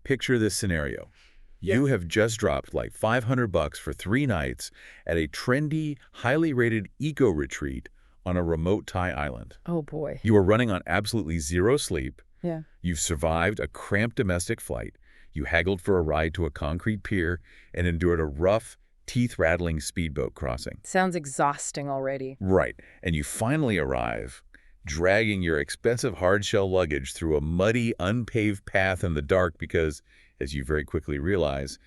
Picture this scenario. You have just dropped like $500 for 3 nights at a trendy, highly rated eco-retreat on a remote Thai island. Oh, boy. You are running on absolutely zero sleep. Yeah. You've survived a cramped domestic flight. You haggled for a ride to a concrete pier and endured a rough, teeth-rattling speedboat crossing. Sounds exhausting already. Right. And you finally arrive, dragging your expensive hard-shell luggage through a muddy, unpaved path in the dark because, as you very quickly realize,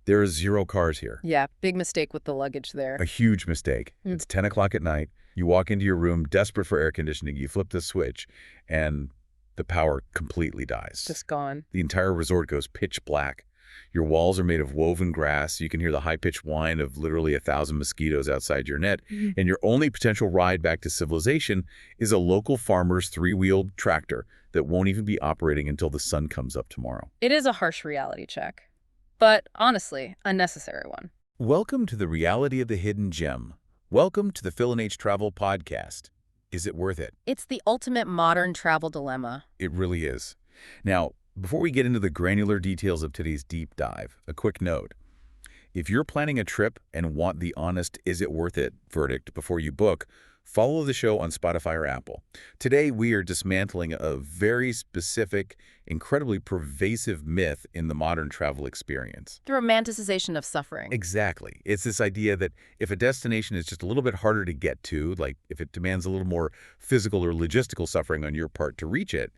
there are 0 cars here. Yeah, big mistake with the luggage there. A huge mistake. It's 10 o'clock at night. You walk into your room, desperate for air conditioning. You flip the switch, and the power completely dies. Just gone. The entire resort goes pitch black. Your walls are made of woven grass. You can hear the high-pitched whine of literally 1,000 mosquitoes outside your net. And your only potential ride back to civilization is a local farmer's 3-wheeled tractor that won't even be operating until the sun comes up tomorrow. It is a harsh reality check, but honestly, a necessary one. Welcome to the reality of the hidden gem. Welcome to the Phil and H Travel Podcast. Is it worth it? It's the ultimate modern travel dilemma. It really is. Now, before we get into the granular details of today's deep dive, a quick note. If you're planning a trip and want the honest "is it worth it" verdict before you book, follow the show on Spotify or Apple. Today, we are dismantling a very specific, incredibly pervasive myth in the modern travel experience. The romanticization of suffering. Exactly. It's this idea that if a destination is just a little bit harder to get to, like if it demands a little more physical or logistical suffering on your part to reach it,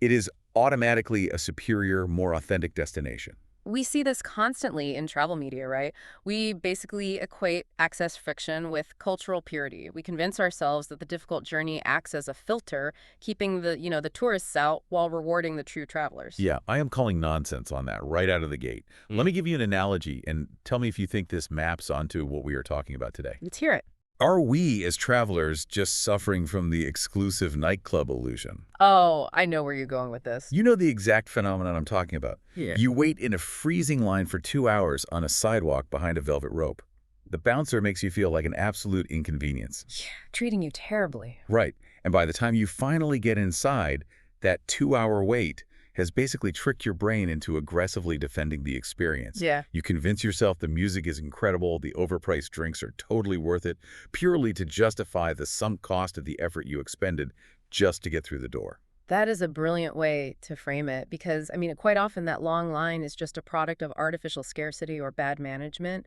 it is automatically a superior, more authentic destination. We see this constantly in travel media, right? We basically equate access friction with cultural purity. We convince ourselves that the difficult journey acts as a filter, keeping the tourists out while rewarding the true travelers. Yeah, I am calling nonsense on that right out of the gate. Let me give you an analogy and tell me if you think this maps onto what we are talking about today. Let's hear it. Are we, as travelers, just suffering from the exclusive nightclub illusion? Oh, I know where you're going with this. You know the exact phenomenon I'm talking about. Yeah. You wait in a freezing line for 2 hours on a sidewalk behind a velvet rope. The bouncer makes you feel like an absolute inconvenience. Yeah, treating you terribly. Right. And by the time you finally get inside, that 2-hour wait has basically tricked your brain into aggressively defending the experience. Yeah. You convince yourself the music is incredible, the overpriced drinks are totally worth it, purely to justify the sunk cost of the effort you expended just to get through the door. That is a brilliant way to frame it because, quite often that long line is just a product of artificial scarcity or bad management.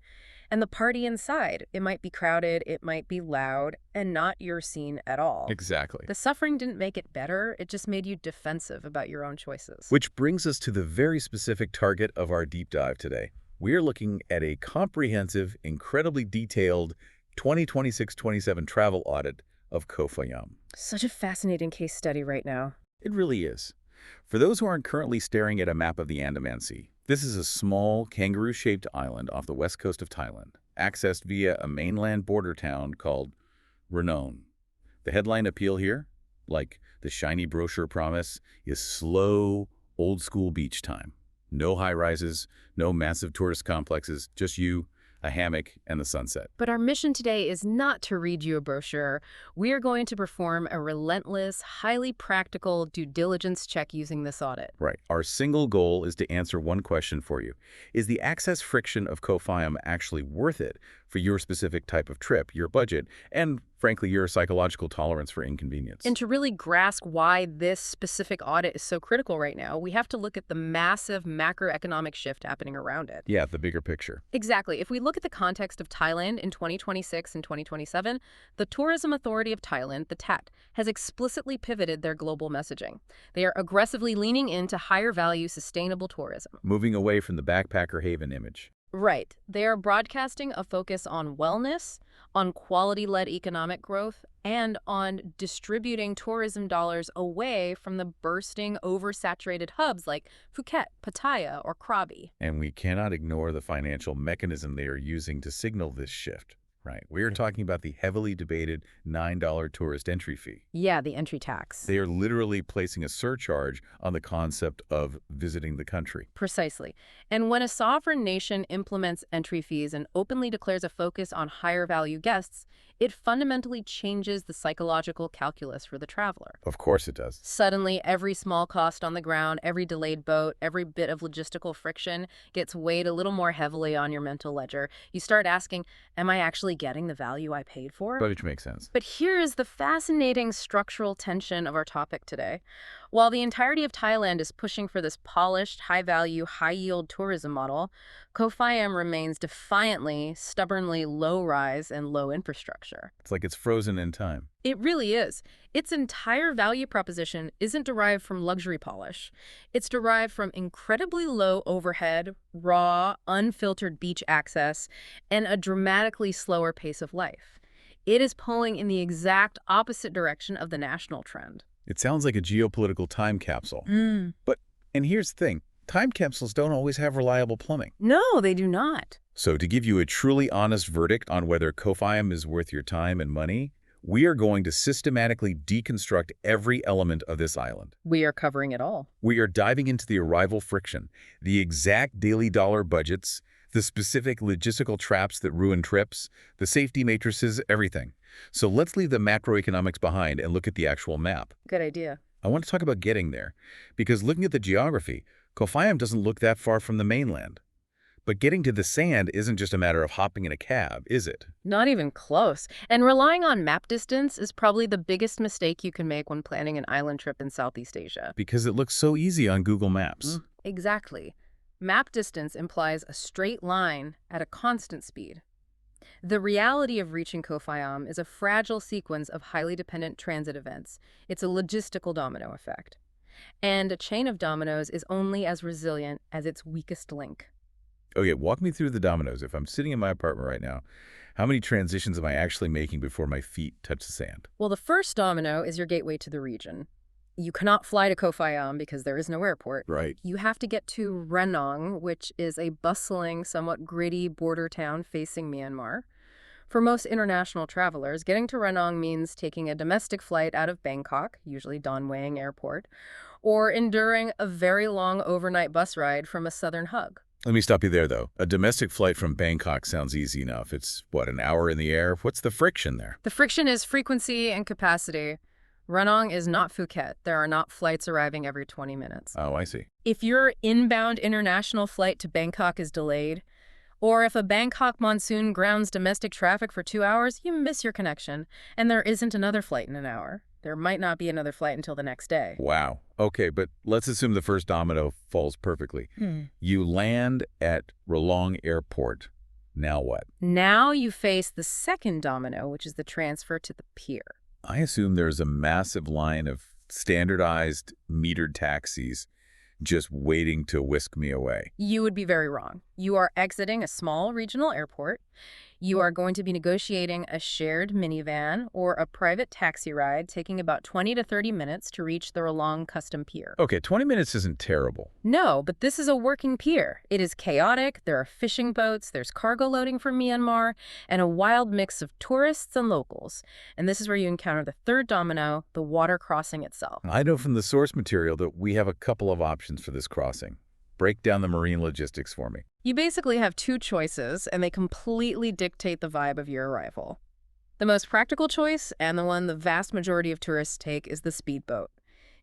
And the party inside, it might be crowded, it might be loud, and not your scene at all. Exactly. The suffering didn't make it better, it just made you defensive about your own choices. Which brings us to the very specific target of our deep dive today. We are looking at a comprehensive, incredibly detailed 2026-27 travel audit of Koh Phayam. Such a fascinating case study right now. It really is. For those who aren't currently staring at a map of the Andaman Sea, this is a small, kangaroo-shaped island off the west coast of Thailand, accessed via a mainland border town called Ranong. The headline appeal here, like the shiny brochure promise, is slow, old-school beach time. No high-rises, no massive tourist complexes, just you, a hammock, and the sunset. But our mission today is not to read you a brochure. We are going to perform a relentless, highly practical due diligence check using this audit. Right. Our single goal is to answer one question for you. Is the access friction of Koh Phayam actually worth it for your specific type of trip, your budget, and frankly, your psychological tolerance for inconvenience? And to really grasp why this specific audit is so critical right now, we have to look at the massive macroeconomic shift happening around it. Yeah, the bigger picture. Exactly. If we look at the context of Thailand in 2026 and 2027, the Tourism Authority of Thailand, the TAT, has explicitly pivoted their global messaging. They are aggressively leaning into higher value, sustainable tourism. Moving away from the backpacker haven image. Right. They are broadcasting a focus on wellness, on quality-led economic growth, and on distributing tourism dollars away from the bursting, oversaturated hubs like Phuket, Pattaya, or Krabi. And we cannot ignore the financial mechanism they are using to signal this shift. Right. We are talking about the heavily debated $9 tourist entry fee. Yeah, the entry tax. They are literally placing a surcharge on the concept of visiting the country. Precisely. And when a sovereign nation implements entry fees and openly declares a focus on higher value guests, It fundamentally changes the psychological calculus for the traveler. Of course it does. Suddenly, every small cost on the ground, every delayed boat, every bit of logistical friction gets weighed a little more heavily on your mental ledger. You start asking, am I actually getting the value I paid for? Which makes sense. But here is the fascinating structural tension of our topic today. While the entirety of Thailand is pushing for this polished, high-value, high-yield tourism model, Koh Phayam remains defiantly, stubbornly low-rise and low infrastructure. It's like it's frozen in time. It really is. Its entire value proposition isn't derived from luxury polish. It's derived from incredibly low overhead, raw, unfiltered beach access, and a dramatically slower pace of life. It is pulling in the exact opposite direction of the national trend. It sounds like a geopolitical time capsule. Mm. And here's the thing. Time capsules don't always have reliable plumbing. No, they do not. So to give you a truly honest verdict on whether Koh Phayam is worth your time and money, we are going to systematically deconstruct every element of this island. We are covering it all. We are diving into the arrival friction, the exact daily dollar budgets, the specific logistical traps that ruin trips, the safety matrices, everything. So let's leave the macroeconomics behind and look at the actual map. Good idea. I want to talk about getting there, because looking at the geography, Koh Phayam doesn't look that far from the mainland. But getting to the sand isn't just a matter of hopping in a cab, is it? Not even close. And relying on map distance is probably the biggest mistake you can make when planning an island trip in Southeast Asia. Because it looks so easy on Google Maps. Exactly. Map distance implies a straight line at a constant speed. The reality of reaching Koh Phayam is a fragile sequence of highly dependent transit events. It's a logistical domino effect. And a chain of dominoes is only as resilient as its weakest link. Okay, walk me through the dominoes. If I'm sitting in my apartment right now, how many transitions am I actually making before my feet touch the sand? Well, the first domino is your gateway to the region. You cannot fly to Koh Phayam because there is no airport. Right. You have to get to Ranong, which is a bustling, somewhat gritty border town facing Myanmar. For most international travelers, getting to Ranong means taking a domestic flight out of Bangkok, usually Don Mueang Airport, or enduring a very long overnight bus ride from a southern hub. Let me stop you there, though. A domestic flight from Bangkok sounds easy enough. It's, what, an hour in the air? What's the friction there? The friction is frequency and capacity. Ranong is not Phuket. There are not flights arriving every 20 minutes. Oh, I see. If your inbound international flight to Bangkok is delayed, or if a Bangkok monsoon grounds domestic traffic for 2 hours, you miss your connection, and there isn't another flight in an hour. There might not be another flight until the next day. Wow. Okay, but let's assume the first domino falls perfectly. You land at Ranong Airport. Now what? Now you face the second domino, which is the transfer to the pier. I assume there's a massive line of standardized metered taxis just waiting to whisk me away. You would be very wrong. You are exiting a small regional airport. You are going to be negotiating a shared minivan or a private taxi ride taking about 20 to 30 minutes to reach the Ranong Custom Pier. Okay, 20 minutes isn't terrible. No, but this is a working pier. It is chaotic. There are fishing boats, there's cargo loading from Myanmar, and a wild mix of tourists and locals. And this is where you encounter the third domino, the water crossing itself. I know from the source material that we have a couple of options for this crossing. Break down the marine logistics for me. You basically have two choices, and they completely dictate the vibe of your arrival. The most practical choice, and the one the vast majority of tourists take, is the speedboat.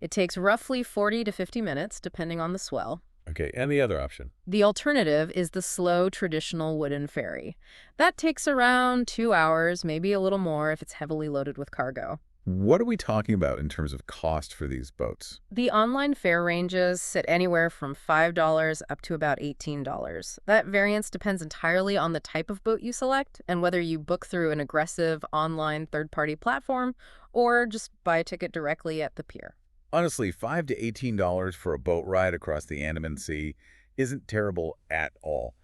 It takes roughly 40 to 50 minutes, depending on the swell. Okay, and the other option? The alternative is the slow, traditional wooden ferry. That takes around 2 hours, maybe a little more if it's heavily loaded with cargo. What are we talking about in terms of cost for these boats? The online fare ranges sit anywhere from $5 up to about $18. That variance depends entirely on the type of boat you select and whether you book through an aggressive online third-party platform or just buy a ticket directly at the pier. Honestly, $5 to $18 for a boat ride across the Andaman Sea isn't terrible at all.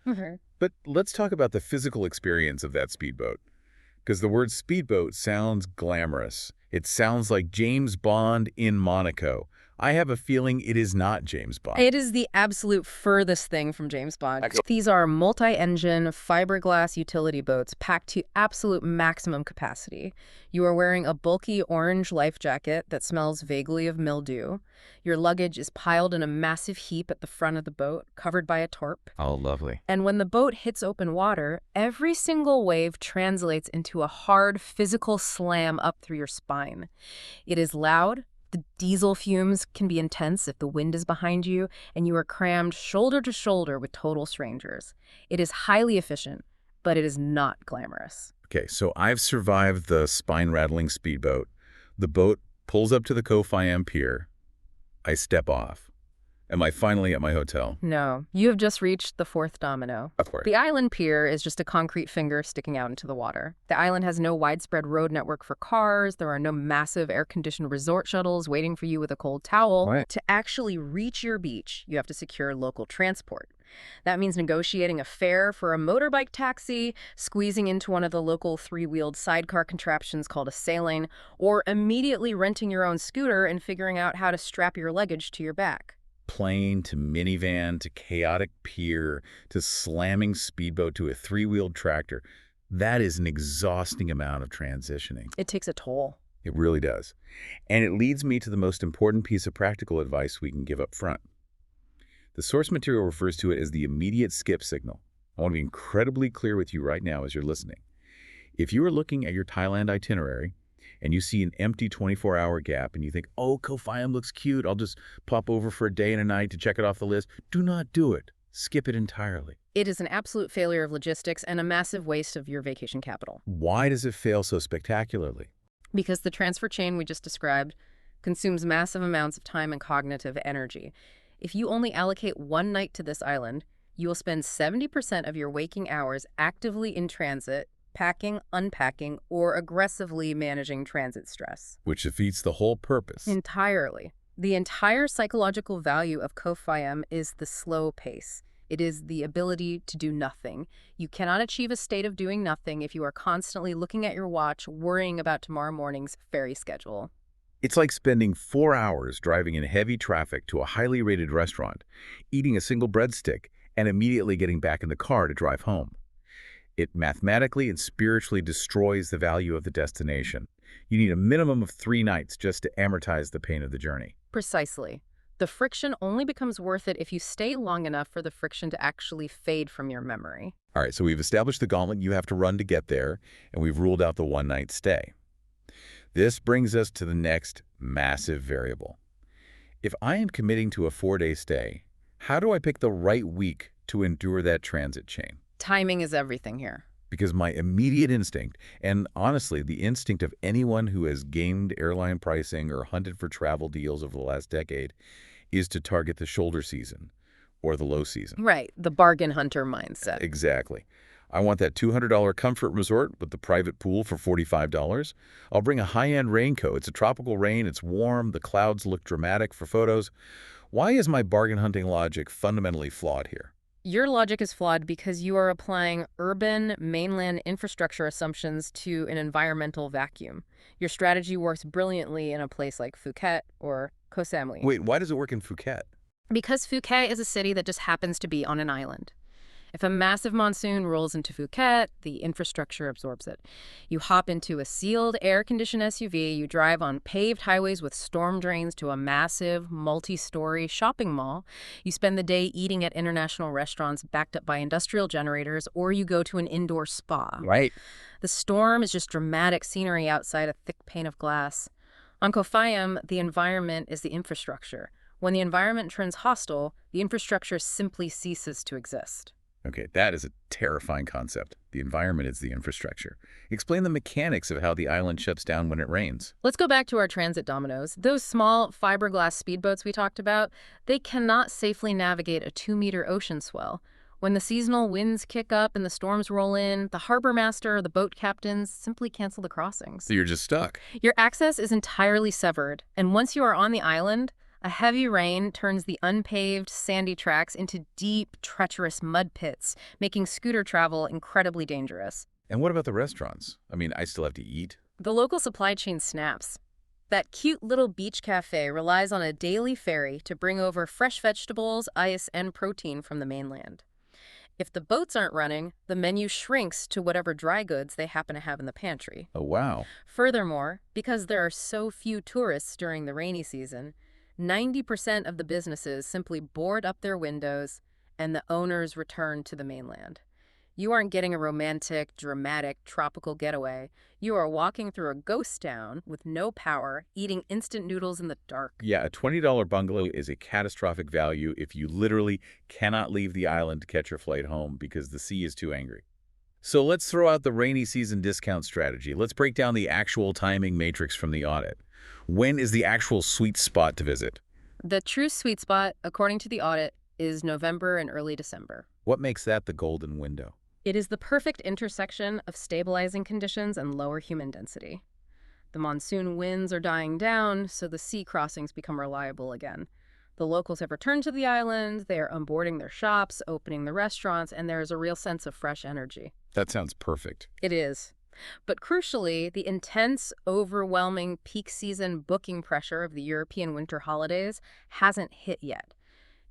But let's talk about the physical experience of that speedboat. Because the word speedboat sounds glamorous. It sounds like James Bond in Monaco. I have a feeling it is not James Bond. It is the absolute furthest thing from James Bond. Excellent. These are multi-engine, fiberglass utility boats packed to absolute maximum capacity. You are wearing a bulky orange life jacket that smells vaguely of mildew. Your luggage is piled in a massive heap at the front of the boat, covered by a tarp. Oh, lovely. And when the boat hits open water, every single wave translates into a hard physical slam up through your spine. It is loud. The diesel fumes can be intense if the wind is behind you, and you are crammed shoulder to shoulder with total strangers. It is highly efficient, but it is not glamorous. Okay, so I've survived the spine-rattling speedboat. The boat pulls up to the Koh Phayam pier. I step off. Am I finally at my hotel? No, you have just reached the fourth domino. Of course. The island pier is just a concrete finger sticking out into the water. The island has no widespread road network for cars. There are no massive air-conditioned resort shuttles waiting for you with a cold towel. What? To actually reach your beach, you have to secure local transport. That means negotiating a fare for a motorbike taxi, squeezing into one of the local three-wheeled sidecar contraptions called a sailing, or immediately renting your own scooter and figuring out how to strap your luggage to your back. Plane to minivan to chaotic pier to slamming speedboat to a three-wheeled tractor. That is an exhausting amount of transitioning. It takes a toll. It really does. And it leads me to the most important piece of practical advice we can give up front. The source material refers to it as the immediate skip signal. I want to be incredibly clear with you right now as you're listening. If you are looking at your Thailand itinerary and you see an empty 24-hour gap and you think, oh, Koh Phayam looks cute, I'll just pop over for a day and a night to check it off the list, do not do it. Skip it entirely. It is an absolute failure of logistics and a massive waste of your vacation capital. Why does it fail so spectacularly? Because the transfer chain we just described consumes massive amounts of time and cognitive energy. If you only allocate one night to this island, you will spend 70% of your waking hours actively in transit, packing, unpacking, or aggressively managing transit stress. Which defeats the whole purpose. Entirely. The entire psychological value of Koh Phayam is the slow pace. It is the ability to do nothing. You cannot achieve a state of doing nothing if you are constantly looking at your watch, worrying about tomorrow morning's ferry schedule. It's like spending 4 hours driving in heavy traffic to a highly rated restaurant, eating a single breadstick, and immediately getting back in the car to drive home. It mathematically and spiritually destroys the value of the destination. You need a minimum of 3 nights just to amortize the pain of the journey. Precisely. The friction only becomes worth it if you stay long enough for the friction to actually fade from your memory. All right, so we've established the gauntlet you have to run to get there, and we've ruled out the one-night stay. This brings us to the next massive variable. If I am committing to a 4-day stay, how do I pick the right week to endure that transit chain? Timing is everything here. Because my immediate instinct, and honestly the instinct of anyone who has gamed airline pricing or hunted for travel deals over the last decade, is to target the shoulder season or the low season. Right, the bargain hunter mindset. Exactly. I want that $200 comfort resort with the private pool for $45. I'll bring a high-end raincoat. It's a tropical rain, it's warm, the clouds look dramatic for photos. Why is my bargain hunting logic fundamentally flawed here? Your logic is flawed because you are applying urban mainland infrastructure assumptions to an environmental vacuum. Your strategy works brilliantly in a place like Phuket or Koh Samui. Wait, why does it work in Phuket? Because Phuket is a city that just happens to be on an island. If a massive monsoon rolls into Phuket, the infrastructure absorbs it. You hop into a sealed, air-conditioned SUV, you drive on paved highways with storm drains to a massive, multi-story shopping mall. You spend the day eating at international restaurants backed up by industrial generators, or you go to an indoor spa. Right. The storm is just dramatic scenery outside a thick pane of glass. On Koh Phayam, the environment is the infrastructure. When the environment turns hostile, the infrastructure simply ceases to exist. Okay, that is a terrifying concept. The environment is the infrastructure. Explain the mechanics of how the island shuts down when it rains. Let's go back to our transit dominoes. Those small fiberglass speedboats we talked about, they cannot safely navigate a 2-meter ocean swell. When the seasonal winds kick up and the storms roll in, the harbor master or the boat captains simply cancel the crossings. So you're just stuck. Your access is entirely severed, and once you are on the island, a heavy rain turns the unpaved, sandy tracks into deep, treacherous mud pits, making scooter travel incredibly dangerous. And what about the restaurants? I mean, I still have to eat. The local supply chain snaps. That cute little beach cafe relies on a daily ferry to bring over fresh vegetables, ice, and protein from the mainland. If the boats aren't running, the menu shrinks to whatever dry goods they happen to have in the pantry. Oh, wow. Furthermore, because there are so few tourists during the rainy season, 90% of the businesses simply board up their windows and the owners return to the mainland. You aren't getting a romantic, dramatic, tropical getaway. You are walking through a ghost town with no power, eating instant noodles in the dark. Yeah, a $20 bungalow is a catastrophic value if you literally cannot leave the island to catch your flight home because the sea is too angry. So let's throw out the rainy season discount strategy. Let's break down the actual timing matrix from the audit. When is the actual sweet spot to visit? The true sweet spot, according to the audit, is November and early December. What makes that the golden window? It is the perfect intersection of stabilizing conditions and lower human density. The monsoon winds are dying down, so the sea crossings become reliable again. The locals have returned to the island, they are onboarding their shops, opening the restaurants, and there is a real sense of fresh energy. That sounds perfect. It is. But crucially, the intense, overwhelming peak season booking pressure of the European winter holidays hasn't hit yet.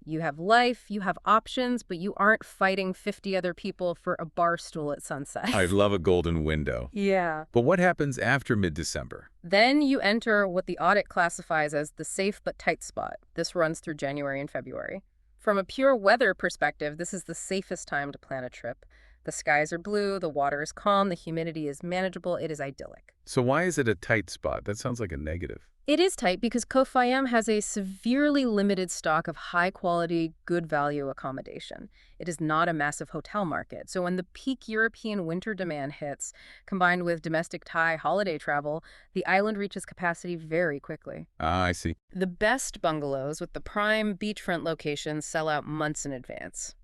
You have life, you have options, but you aren't fighting 50 other people for a bar stool at sunset. I'd love a golden window. Yeah. But what happens after mid-December? Then you enter what the audit classifies as the safe but tight spot. This runs through January and February. From a pure weather perspective, this is the safest time to plan a trip. The skies are blue, the water is calm, the humidity is manageable, it is idyllic. So why is it a tight spot? That sounds like a negative. It is tight because Koh Phayam has a severely limited stock of high-quality, good-value accommodation. It is not a massive hotel market, so when the peak European winter demand hits, combined with domestic Thai holiday travel, the island reaches capacity very quickly. Ah, I see. The best bungalows with the prime beachfront locations sell out months in advance.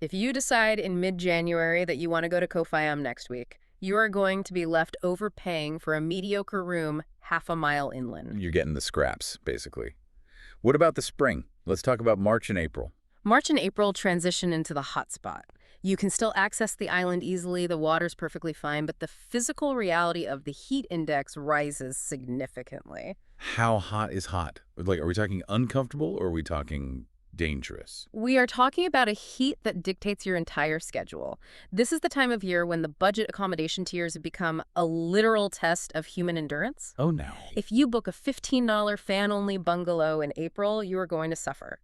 If you decide in mid-January that you want to go to Koh Phayam next week, you are going to be left overpaying for a mediocre room half a mile inland. You're getting the scraps, basically. What about the spring? Let's talk about March and April. March and April transition into the hot spot. You can still access the island easily, the water's perfectly fine, but the physical reality of the heat index rises significantly. How hot is hot? Like, are we talking uncomfortable or are we talking dangerous? We are talking about a heat that dictates your entire schedule. This is the time of year when the budget accommodation tiers have become a literal test of human endurance. Oh, no. If you book a $15 fan-only bungalow in April, you are going to suffer.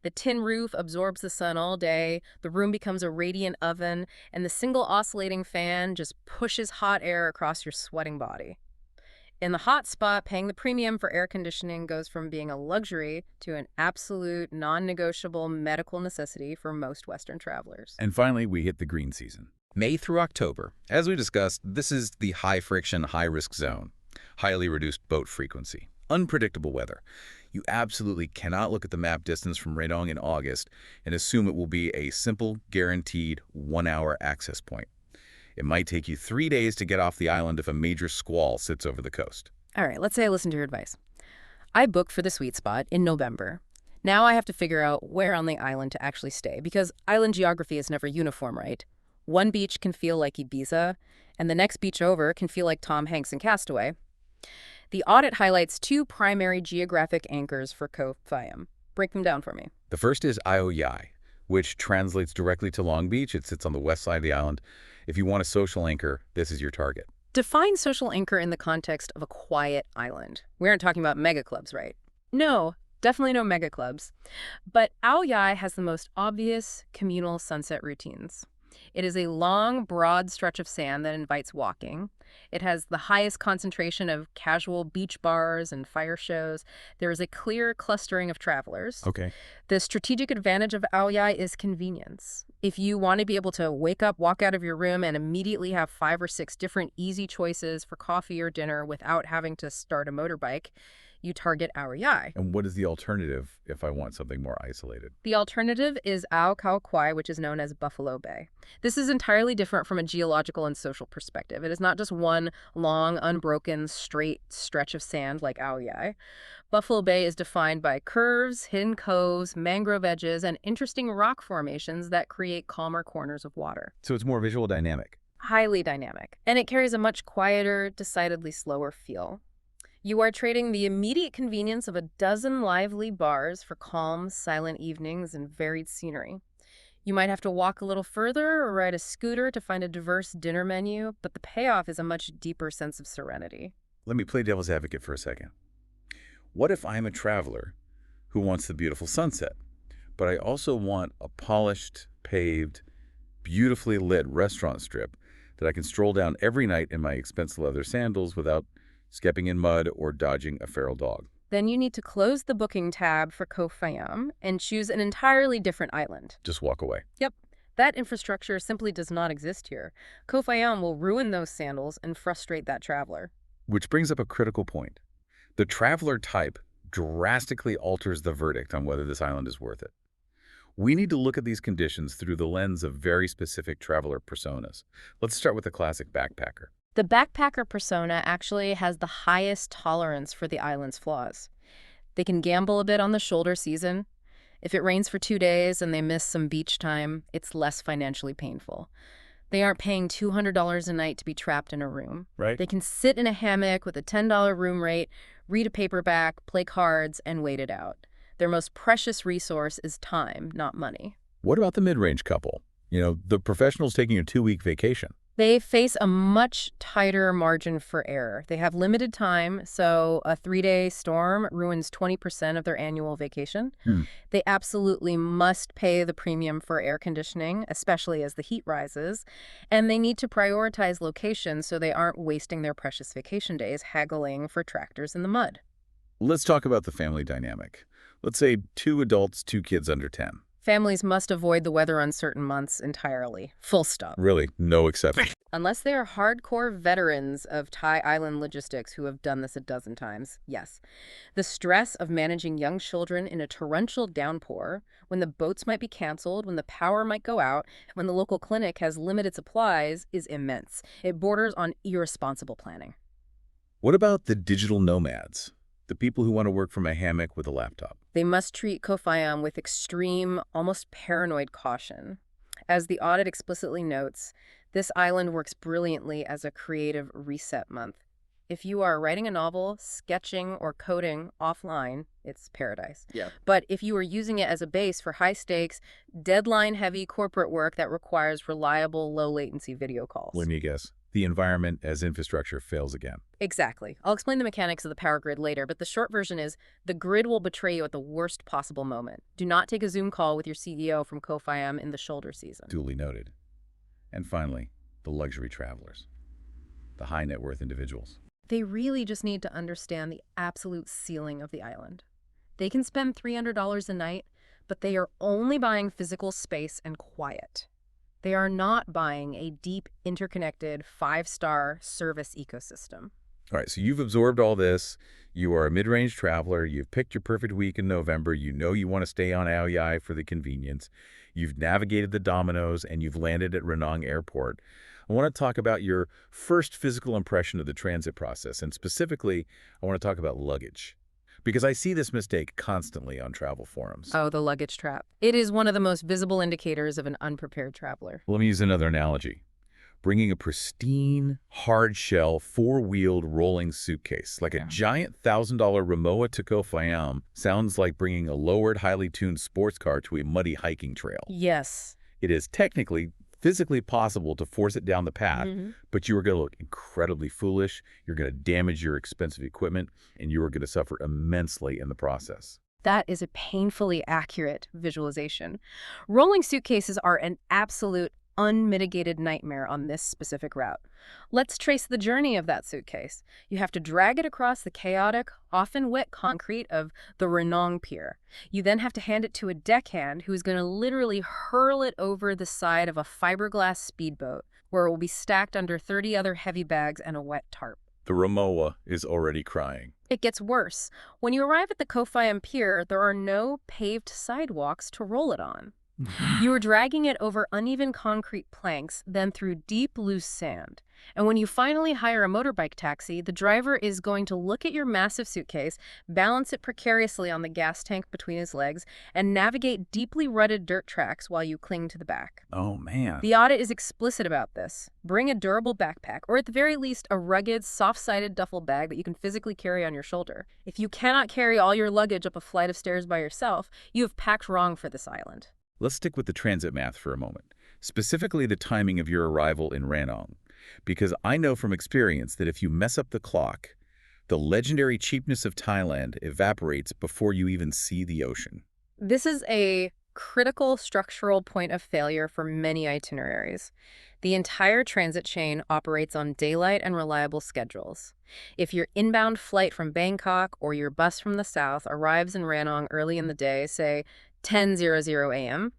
The tin roof absorbs the sun all day, the room becomes a radiant oven, and the single oscillating fan just pushes hot air across your sweating body. In the hot spot, paying the premium for air conditioning goes from being a luxury to an absolute, non-negotiable medical necessity for most Western travelers. And finally, we hit the green season. May through October. As we discussed, this is the high-friction, high-risk zone. Highly reduced boat frequency. Unpredictable weather. You absolutely cannot look at the map distance from Ranong in August and assume it will be a simple, guaranteed, one-hour access point. It might take you 3 days to get off the island if a major squall sits over the coast. All right, let's say I listen to your advice. I booked for the sweet spot in November. Now I have to figure out where on the island to actually stay, because island geography is never uniform, right? One beach can feel like Ibiza, and the next beach over can feel like Tom Hanks in Castaway. The audit highlights two primary geographic anchors for Koh Phayam. Break them down for me. The first is Aoyai, which translates directly to Long Beach. It sits on the west side of the island. If you want a social anchor, this is your target. Define social anchor in the context of a quiet island. We aren't talking about mega clubs, right? No, definitely no mega clubs. But Aoyai has the most obvious communal sunset routines. It is a long, broad stretch of sand that invites walking. It has the highest concentration of casual beach bars and fire shows. There is a clear clustering of travelers. Okay. The strategic advantage of Aoyai is convenience. If you want to be able to wake up, walk out of your room, and immediately have 5 or 6 different easy choices for coffee or dinner without having to start a motorbike, you target Aoyai. And what is the alternative if I want something more isolated? The alternative is Ao Khao Kwai, which is known as Buffalo Bay. This is entirely different from a geological and social perspective. It is not just one long, unbroken, straight stretch of sand like Aoyai. Buffalo Bay is defined by curves, hidden coves, mangrove edges, and interesting rock formations that create calmer corners of water. So it's more visual dynamic. Highly dynamic. And it carries a much quieter, decidedly slower feel. You are trading the immediate convenience of a dozen lively bars for calm, silent evenings and varied scenery. You might have to walk a little further or ride a scooter to find a diverse dinner menu, but the payoff is a much deeper sense of serenity. Let me play devil's advocate for a second. What if I'm a traveler who wants the beautiful sunset, but I also want a polished, paved, beautifully lit restaurant strip that I can stroll down every night in my expensive leather sandals without stepping in mud or dodging a feral dog? Then you need to close the booking tab for Koh Phayam and choose an entirely different island. Just walk away. Yep. That infrastructure simply does not exist here. Koh Phayam will ruin those sandals and frustrate that traveler. Which brings up a critical point. The traveler type drastically alters the verdict on whether this island is worth it. We need to look at these conditions through the lens of very specific traveler personas. Let's start with the classic backpacker. The backpacker persona actually has the highest tolerance for the island's flaws. They can gamble a bit on the shoulder season. If it rains for 2 days and they miss some beach time, it's less financially painful. They aren't paying $200 a night to be trapped in a room. Right. They can sit in a hammock with a $10 room rate, read a paperback, play cards, and wait it out. Their most precious resource is time, not money. What about the mid-range couple? The professionals taking a 2-week vacation. They face a much tighter margin for error. They have limited time, so a 3-day storm ruins 20% of their annual vacation. They absolutely must pay the premium for air conditioning, especially as the heat rises. And they need to prioritize location so they aren't wasting their precious vacation days haggling for tractors in the mud. Let's talk about the family dynamic. Let's say 2 adults, 2 kids under 10. Families must avoid the weather uncertain months entirely. Full stop. Really, no exception. Unless they are hardcore veterans of Thai island logistics who have done this a dozen times, yes. The stress of managing young children in a torrential downpour, when the boats might be canceled, when the power might go out, when the local clinic has limited supplies, is immense. It borders on irresponsible planning. What about the digital nomads? The people who want to work from a hammock with a laptop. They must treat Koh Phayam with extreme, almost paranoid caution. As the audit explicitly notes, this island works brilliantly as a creative reset month. If you are writing a novel, sketching, or coding offline, it's paradise. Yeah. But if you are using it as a base for high-stakes, deadline-heavy corporate work that requires reliable, low-latency video calls. Let me guess. The environment as infrastructure fails again. Exactly. I'll explain the mechanics of the power grid later, but the short version is the grid will betray you at the worst possible moment. Do not take a Zoom call with your CEO from Koh Phayam in the shoulder season. Duly noted. And finally, the luxury travelers. The high net worth individuals. They really just need to understand the absolute ceiling of the island. They can spend $300 a night, but they are only buying physical space and quiet. They are not buying a deep, interconnected, 5-star service ecosystem. All right, so you've absorbed all this. You are a mid-range traveler. You've picked your perfect week in November. You know you want to stay on Aoi for the convenience. You've navigated the dominoes, and you've landed at Ranong Airport. I want to talk about your first physical impression of the transit process, and specifically, I want to talk about luggage. Because I see this mistake constantly on travel forums. Oh, the luggage trap. It is one of the most visible indicators of an unprepared traveler. Let me use another analogy. Bringing a pristine, hard-shell, 4-wheeled rolling suitcase, like a giant $1,000 Rimowa to Koh Phayam, sounds like bringing a lowered, highly tuned sports car to a muddy hiking trail. Yes. It is technically, physically possible to force it down the path, but you are going to look incredibly foolish, you're going to damage your expensive equipment, and you are going to suffer immensely in the process. That is a painfully accurate visualization. Rolling suitcases are an absolute unmitigated nightmare on this specific route. Let's trace the journey of that suitcase. You have to drag it across the chaotic, often wet concrete of the Ranong Pier. You then have to hand it to a deckhand who is going to literally hurl it over the side of a fiberglass speedboat, where it will be stacked under 30 other heavy bags and a wet tarp. The Rimowa is already crying. It gets worse. When you arrive at the Koh Phayam Pier, there are no paved sidewalks to roll it on. You are dragging it over uneven concrete planks, then through deep, loose sand. And when you finally hire a motorbike taxi, the driver is going to look at your massive suitcase, balance it precariously on the gas tank between his legs, and navigate deeply rutted dirt tracks while you cling to the back. Oh, man. The audit is explicit about this. Bring a durable backpack, or at the very least, a rugged, soft-sided duffel bag that you can physically carry on your shoulder. If you cannot carry all your luggage up a flight of stairs by yourself, you have packed wrong for this island. Let's stick with the transit math for a moment, specifically the timing of your arrival in Ranong, because I know from experience that if you mess up the clock, the legendary cheapness of Thailand evaporates before you even see the ocean. This is a critical structural point of failure for many itineraries. The entire transit chain operates on daylight and reliable schedules. If your inbound flight from Bangkok or your bus from the south arrives in Ranong early in the day, say 10:00 a.m.,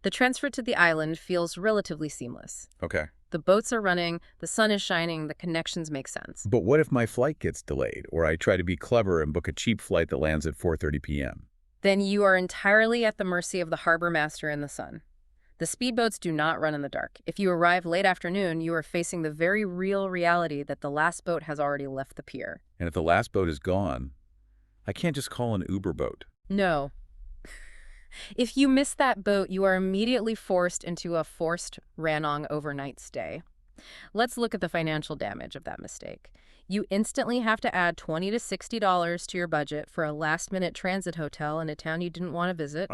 the transfer to the island feels relatively seamless. Okay. The boats are running, the sun is shining, the connections make sense. But what if my flight gets delayed, or I try to be clever and book a cheap flight that lands at 4:30 p.m.? Then you are entirely at the mercy of the harbor master in the sun. The speedboats do not run in the dark. If you arrive late afternoon, you are facing the very real reality that the last boat has already left the pier. And if the last boat is gone, I can't just call an Uber boat. No. If you miss that boat, you are immediately forced into a forced Ranong overnight stay. Let's look at the financial damage of that mistake. You instantly have to add $20 to $60 to your budget for a last-minute transit hotel in a town you didn't want to visit.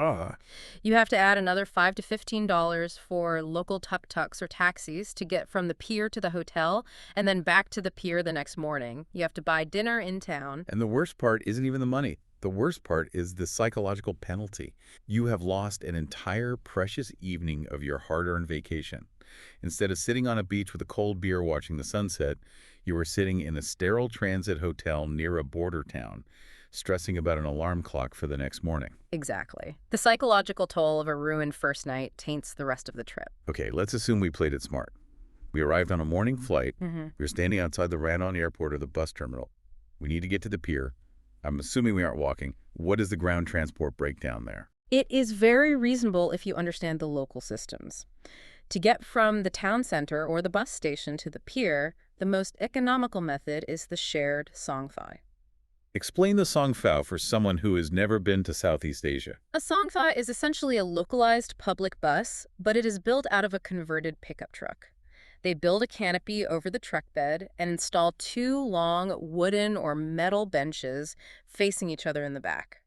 You have to add another $5 to $15 for local tuk-tuks or taxis to get from the pier to the hotel and then back to the pier the next morning. You have to buy dinner in town. And the worst part isn't even the money. The worst part is the psychological penalty. You have lost an entire precious evening of your hard-earned vacation. Instead of sitting on a beach with a cold beer watching the sunset, you are sitting in a sterile transit hotel near a border town, stressing about an alarm clock for the next morning. Exactly. The psychological toll of a ruined first night taints the rest of the trip. Okay, let's assume we played it smart. We arrived on a morning flight. We're standing outside the Ranong airport or the bus terminal. We need to get to the pier. I'm assuming we aren't walking. What is the ground transport breakdown there? It is very reasonable if you understand the local systems. To get from the town center or the bus station to the pier, the most economical method is the shared songthae. Explain the songphao for someone who has never been to Southeast Asia. A songthae is essentially a localized public bus, but it is built out of a converted pickup truck. They build a canopy over the truck bed and install two long wooden or metal benches facing each other in the back.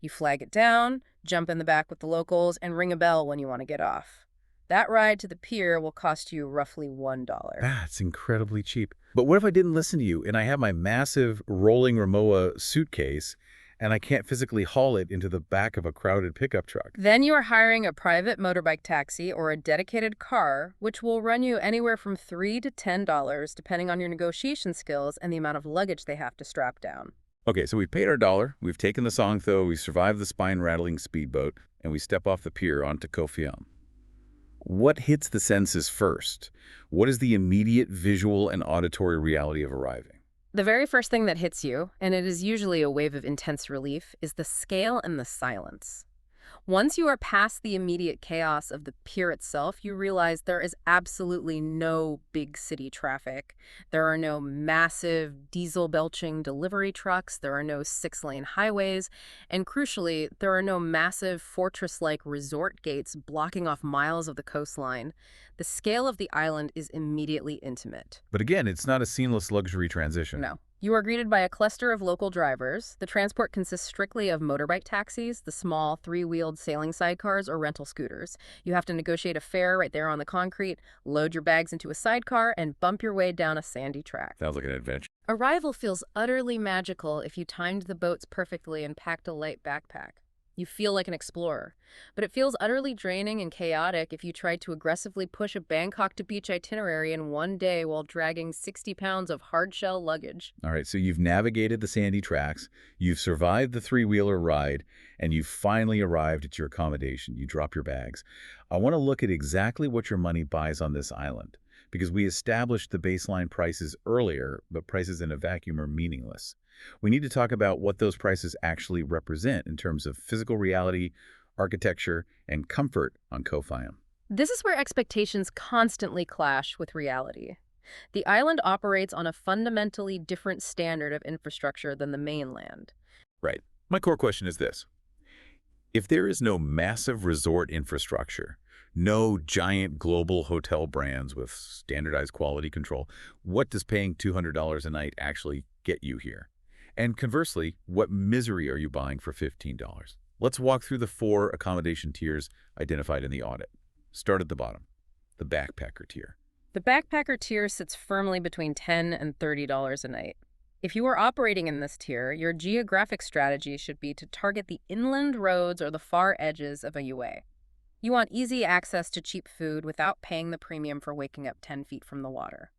You flag it down, jump in the back with the locals, and ring a bell when you want to get off. That ride to the pier will cost you roughly $1. That's incredibly cheap. But what if I didn't listen to you and I have my massive rolling Rimowa suitcase and I can't physically haul it into the back of a crowded pickup truck? Then you are hiring a private motorbike taxi or a dedicated car, which will run you anywhere from $3 to $10, depending on your negotiation skills and the amount of luggage they have to strap down. Okay, so we've paid our dollar, we've taken the songthae, we've survived the spine-rattling speedboat, and we step off the pier onto Koh Phayam. What hits the senses first? What is the immediate visual and auditory reality of arriving? The very first thing that hits you, and it is usually a wave of intense relief, is the scale and the silence. Once you are past the immediate chaos of the pier itself, you realize there is absolutely no big city traffic. There are no massive diesel-belching delivery trucks. There are no six-lane highways. And crucially, there are no massive fortress-like resort gates blocking off miles of the coastline. The scale of the island is immediately intimate. But again, it's not a seamless luxury transition. No. You are greeted by a cluster of local drivers. The transport consists strictly of motorbike taxis, the small three-wheeled sailing sidecars, or rental scooters. You have to negotiate a fare right there on the concrete, load your bags into a sidecar, and bump your way down a sandy track. Sounds like an adventure. Arrival feels utterly magical if you timed the boats perfectly and packed a light backpack. You feel like an explorer. But it feels utterly draining and chaotic if you try to aggressively push a Bangkok to beach itinerary in one day while dragging 60 pounds of hard-shell luggage. All right, so you've navigated the sandy tracks, you've survived the three-wheeler ride, and you've finally arrived at your accommodation. You drop your bags. I want to look at exactly what your money buys on this island, because we established the baseline prices earlier, but prices in a vacuum are meaningless. We need to talk about what those prices actually represent in terms of physical reality, architecture, and comfort on Koh Phayam. This is where expectations constantly clash with reality. The island operates on a fundamentally different standard of infrastructure than the mainland. Right. My core question is this. If there is no massive resort infrastructure, no giant global hotel brands with standardized quality control, what does paying $200 a night actually get you here? And conversely, what misery are you buying for $15? Let's walk through the 4 accommodation tiers identified in the audit. Start at the bottom, the backpacker tier. The backpacker tier sits firmly between $10 and $30 a night. If you are operating in this tier, your geographic strategy should be to target the inland roads or the far edges of a UA. You want easy access to cheap food without paying the premium for waking up 10 feet from the water.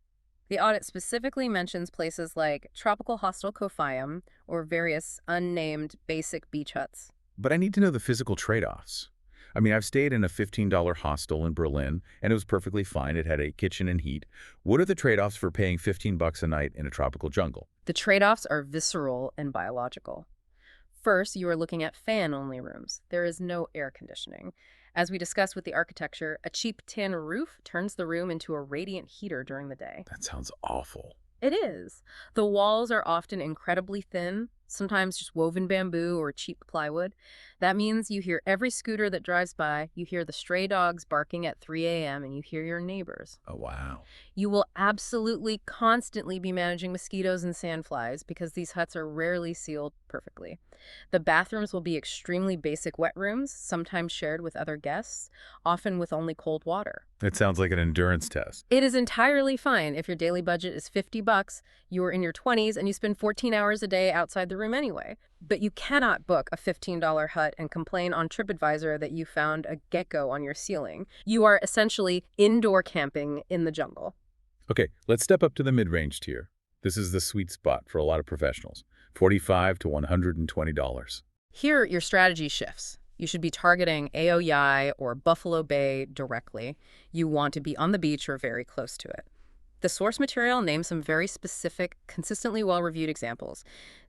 The audit specifically mentions places like Tropical Hostel Koh Phayam or various unnamed basic beach huts. But I need to know the physical trade-offs. I mean, I've stayed in a $15 hostel in Berlin, and it was perfectly fine. It had a kitchen and heat. What are the trade-offs for paying $15 a night in a tropical jungle? The trade-offs are visceral and biological. First, you are looking at fan-only rooms. There is no air conditioning. As we discussed with the architecture, a cheap tin roof turns the room into a radiant heater during the day. That sounds awful. It is. The walls are often incredibly thin, sometimes just woven bamboo or cheap plywood. That means you hear every scooter that drives by, you hear the stray dogs barking at 3 a.m., and you hear your neighbors. Oh, wow. You will absolutely constantly be managing mosquitoes and sandflies because these huts are rarely sealed perfectly. The bathrooms will be extremely basic wet rooms, sometimes shared with other guests, often with only cold water. It sounds like an endurance test. It is entirely fine if your daily budget is $50, you are in your 20s, and you spend 14 hours a day outside the room anyway. But you cannot book a $15 hut and complain on TripAdvisor that you found a gecko on your ceiling. You are essentially indoor camping in the jungle. Okay, let's step up to the mid-range tier. This is the sweet spot for a lot of professionals, $45 to $120. Here, your strategy shifts. You should be targeting Aoyai or Buffalo Bay directly. You want to be on the beach or very close to it. The source material names some very specific, consistently well-reviewed examples.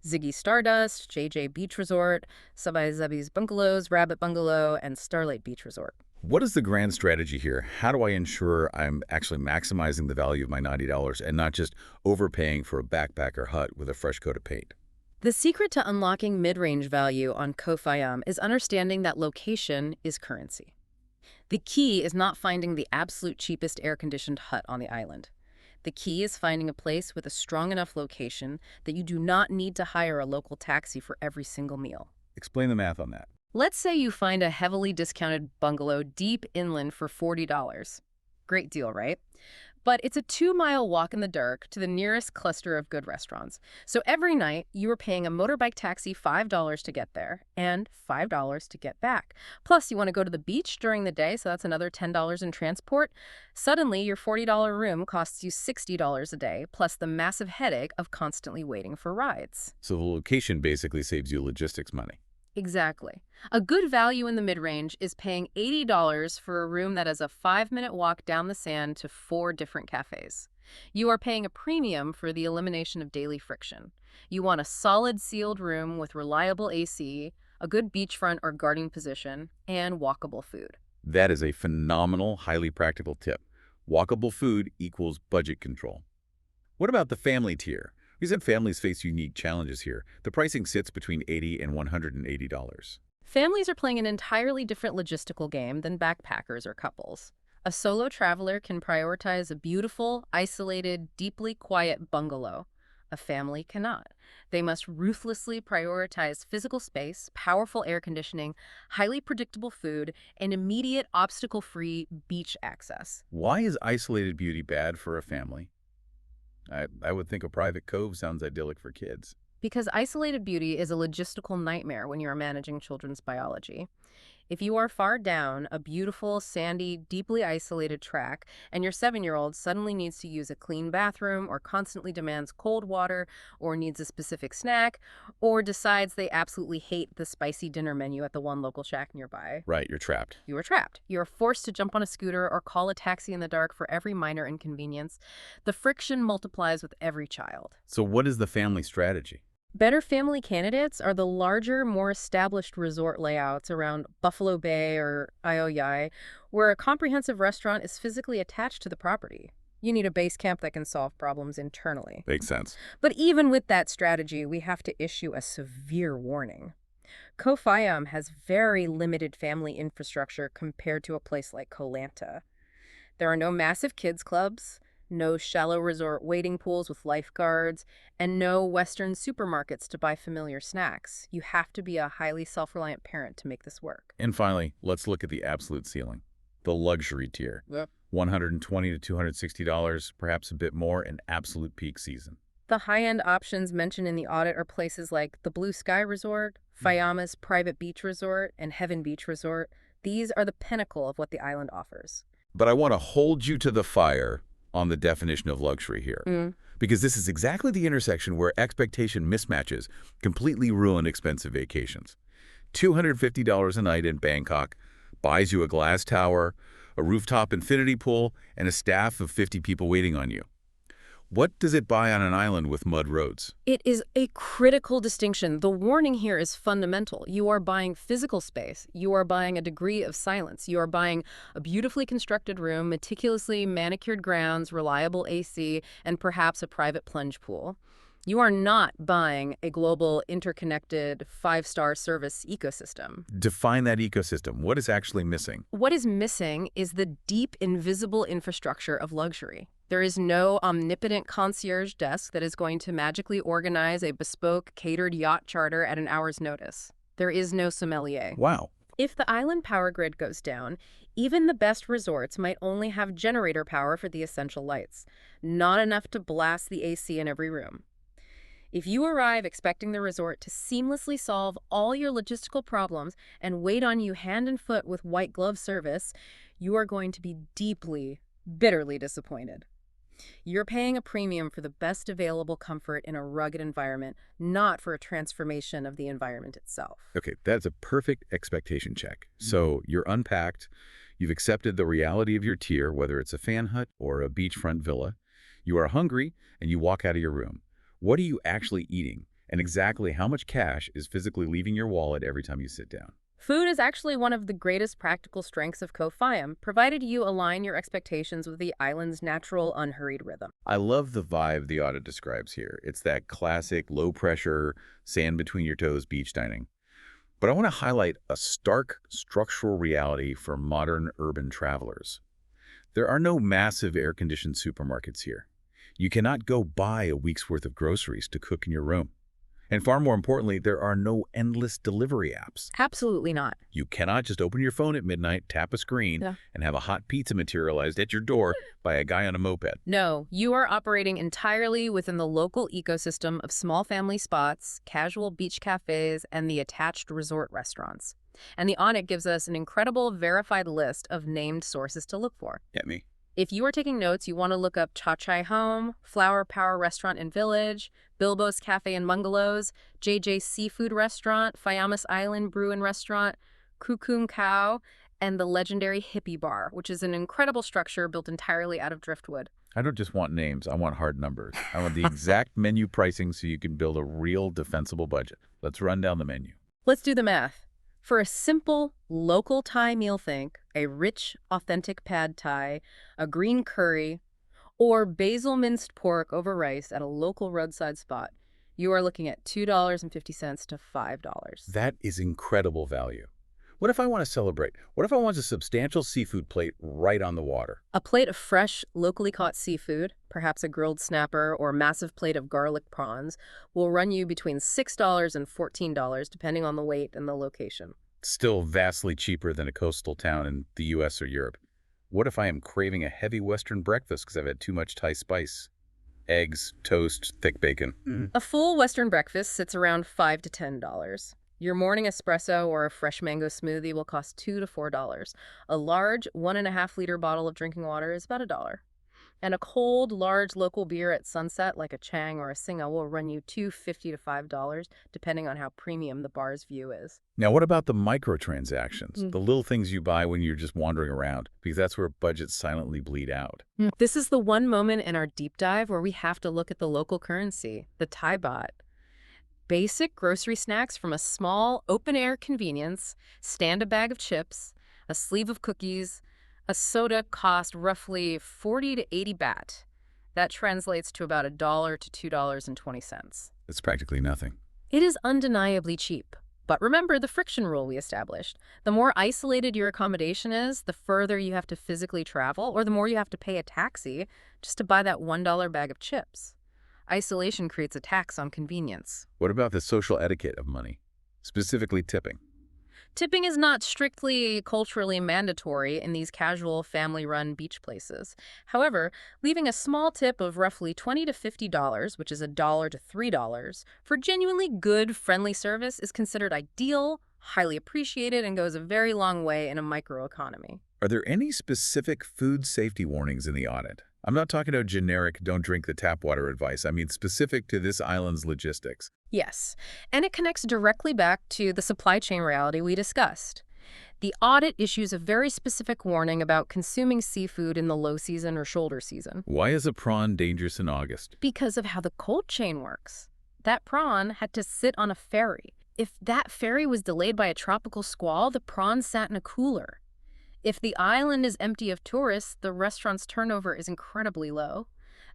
Ziggy Stardust, JJ Beach Resort, Sabai Zabi's Bungalows, Rabbit Bungalow, and Starlight Beach Resort. What is the grand strategy here? How do I ensure I'm actually maximizing the value of my $90 and not just overpaying for a backpacker hut with a fresh coat of paint? The secret to unlocking mid-range value on Koh Phayam is understanding that location is currency. The key is not finding the absolute cheapest air-conditioned hut on the island. The key is finding a place with a strong enough location that you do not need to hire a local taxi for every single meal. Explain the math on that. Let's say you find a heavily discounted bungalow deep inland for $40. Great deal, right? But it's a 2-mile walk in the dark to the nearest cluster of good restaurants. So every night, you are paying a motorbike taxi $5 to get there and $5 to get back. Plus, you want to go to the beach during the day, so that's another $10 in transport. Suddenly, your $40 room costs you $60 a day, plus the massive headache of constantly waiting for rides. So the location basically saves you logistics money. Exactly. A good value in the mid-range is paying $80 for a room that has a 5-minute walk down the sand to 4 different cafes. You are paying a premium for the elimination of daily friction. You want a solid sealed room with reliable AC, a good beachfront or garden position, and walkable food. That is a phenomenal, highly practical tip. Walkable food equals budget control. What about the family tier? We said families face unique challenges here. The pricing sits between $80 and $180. Families are playing an entirely different logistical game than backpackers or couples. A solo traveler can prioritize a beautiful, isolated, deeply quiet bungalow. A family cannot. They must ruthlessly prioritize physical space, powerful air conditioning, highly predictable food, and immediate obstacle-free beach access. Why is isolated beauty bad for a family? I would think a private cove sounds idyllic for kids. Because isolated beauty is a logistical nightmare when you are managing children's biology. If you are far down a beautiful, sandy, deeply isolated track, and your 7-year-old suddenly needs to use a clean bathroom, or constantly demands cold water, or needs a specific snack, or decides they absolutely hate the spicy dinner menu at the one local shack nearby. Right, you're trapped. You are trapped. You are forced to jump on a scooter or call a taxi in the dark for every minor inconvenience. The friction multiplies with every child. So what is the family strategy? Better family candidates are the larger, more established resort layouts around Buffalo Bay or Aoyai, where a comprehensive restaurant is physically attached to the property. You need a base camp that can solve problems internally. Makes sense. But even with that strategy, we have to issue a severe warning. Koh Phayam has very limited family infrastructure compared to a place like Koh Lanta. There are no massive kids clubs, no shallow resort wading pools with lifeguards, and no Western supermarkets to buy familiar snacks. You have to be a highly self-reliant parent to make this work. And finally, let's look at the absolute ceiling, the luxury tier. Yep. $120 to $260, perhaps a bit more in absolute peak season. The high-end options mentioned in the audit are places like the Blue Sky Resort, Fayama's Private Beach Resort, and Heaven Beach Resort. These are the pinnacle of what the island offers. But I want to hold you to the fire on the definition of luxury here, because this is exactly the intersection where expectation mismatches completely ruin expensive vacations. $250 a night in Bangkok buys you a glass tower, a rooftop infinity pool, and a staff of 50 people waiting on you. What does it buy on an island with mud roads? It is a critical distinction. The warning here is fundamental. You are buying physical space. You are buying a degree of silence. You are buying a beautifully constructed room, meticulously manicured grounds, reliable AC, and perhaps a private plunge pool. You are not buying a global, interconnected, five-star service ecosystem. Define that ecosystem. What is actually missing? What is missing is the deep, invisible infrastructure of luxury. There is no omnipotent concierge desk that is going to magically organize a bespoke, catered yacht charter at an hour's notice. There is no sommelier. Wow. If the island power grid goes down, even the best resorts might only have generator power for the essential lights, not enough to blast the AC in every room. If you arrive expecting the resort to seamlessly solve all your logistical problems and wait on you hand and foot with white glove service, you are going to be deeply, bitterly disappointed. You're paying a premium for the best available comfort in a rugged environment, not for a transformation of the environment itself. Okay, that's a perfect expectation check. So you're unpacked, you've accepted the reality of your tier, whether it's a fan hut or a beachfront villa. You are hungry, and you walk out of your room. What are you actually eating, and exactly how much cash is physically leaving your wallet every time you sit down? Food is actually one of the greatest practical strengths of Koh Phayam, provided you align your expectations with the island's natural, unhurried rhythm. I love the vibe the audit describes here. It's that classic, low-pressure, sand-between-your-toes beach dining. But I want to highlight a stark structural reality for modern urban travelers. There are no massive air-conditioned supermarkets here. You cannot go buy a week's worth of groceries to cook in your room. And far more importantly, there are no endless delivery apps. Absolutely not. You cannot just open your phone at midnight, tap a screen, and have a hot pizza materialized at your door by a guy on a moped. No, you are operating entirely within the local ecosystem of small family spots, casual beach cafes, and the attached resort restaurants. And the audit gives us an incredible verified list of named sources to look for. Get me? If you are taking notes, you want to look up Cha Chai Home, Flower Power Restaurant and Village, Bilbo's Cafe and Bungalows, JJ's Seafood Restaurant, Fayamas Island Brew and Restaurant, Kukung Cow, and the legendary Hippie Bar, which is an incredible structure built entirely out of driftwood. I don't just want names, I want hard numbers. I want the exact menu pricing so you can build a real defensible budget. Let's run down the menu. Let's do the math. For a simple, local Thai meal, think a rich, authentic pad Thai, a green curry, or basil minced pork over rice at a local roadside spot, you are looking at $2.50 to $5. That is incredible value. What if I want to celebrate? What if I want a substantial seafood plate right on the water? A plate of fresh, locally caught seafood, perhaps a grilled snapper or a massive plate of garlic prawns, will run you between $6 and $14, depending on the weight and the location. Still vastly cheaper than a coastal town in the US or Europe. What if I am craving a heavy Western breakfast because I've had too much Thai spice? Eggs, toast, thick bacon. A full Western breakfast sits around $5 to $10. Your morning espresso or a fresh mango smoothie will cost $2 to $4. A large 1.5-liter bottle of drinking water is about $1. And a cold, large local beer at sunset, like a Chang or a Singa, will run you $2.50 to $5, depending on how premium the bar's view is. Now, what about the microtransactions? The little things you buy when you're just wandering around, because that's where budgets silently bleed out. This is the one moment in our deep dive where we have to look at the local currency, the Thai baht. Basic grocery snacks from a small, open-air convenience, stand a bag of chips, a sleeve of cookies, a soda cost roughly 40 to 80 baht. That translates to about $1 to $2.20. It's practically nothing. It is undeniably cheap. But remember the friction rule we established. The more isolated your accommodation is, the further you have to physically travel, or the more you have to pay a taxi just to buy that $1 bag of chips. Isolation creates a tax on convenience. What about the social etiquette of money, specifically tipping? Tipping is not strictly culturally mandatory in these casual family-run beach places. However, leaving a small tip of roughly $20 to $50, which is $1 to $3, for genuinely good, friendly service is considered ideal, highly appreciated, and goes a very long way in a microeconomy. Are there any specific food safety warnings in the audit? I'm not talking about generic don't drink the tap water advice. I mean specific to this island's logistics. Yes, and it connects directly back to the supply chain reality we discussed. The audit issues a very specific warning about consuming seafood in the low season or shoulder season. Why is a prawn dangerous in August? Because of how the cold chain works. That prawn had to sit on a ferry. If that ferry was delayed by a tropical squall, the prawn sat in a cooler. If the island is empty of tourists, the restaurant's turnover is incredibly low.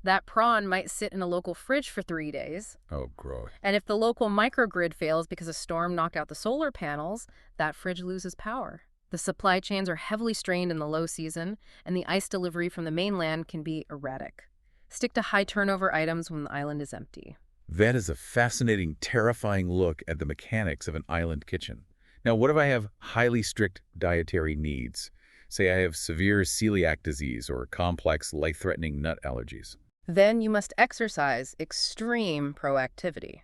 That prawn might sit in a local fridge for 3 days. Oh, gross. And if the local microgrid fails because a storm knocked out the solar panels, that fridge loses power. The supply chains are heavily strained in the low season, and the ice delivery from the mainland can be erratic. Stick to high turnover items when the island is empty. That is a fascinating, terrifying look at the mechanics of an island kitchen. Now, what if I have highly strict dietary needs? Say I have severe celiac disease or complex, life-threatening nut allergies. Then you must exercise extreme proactivity.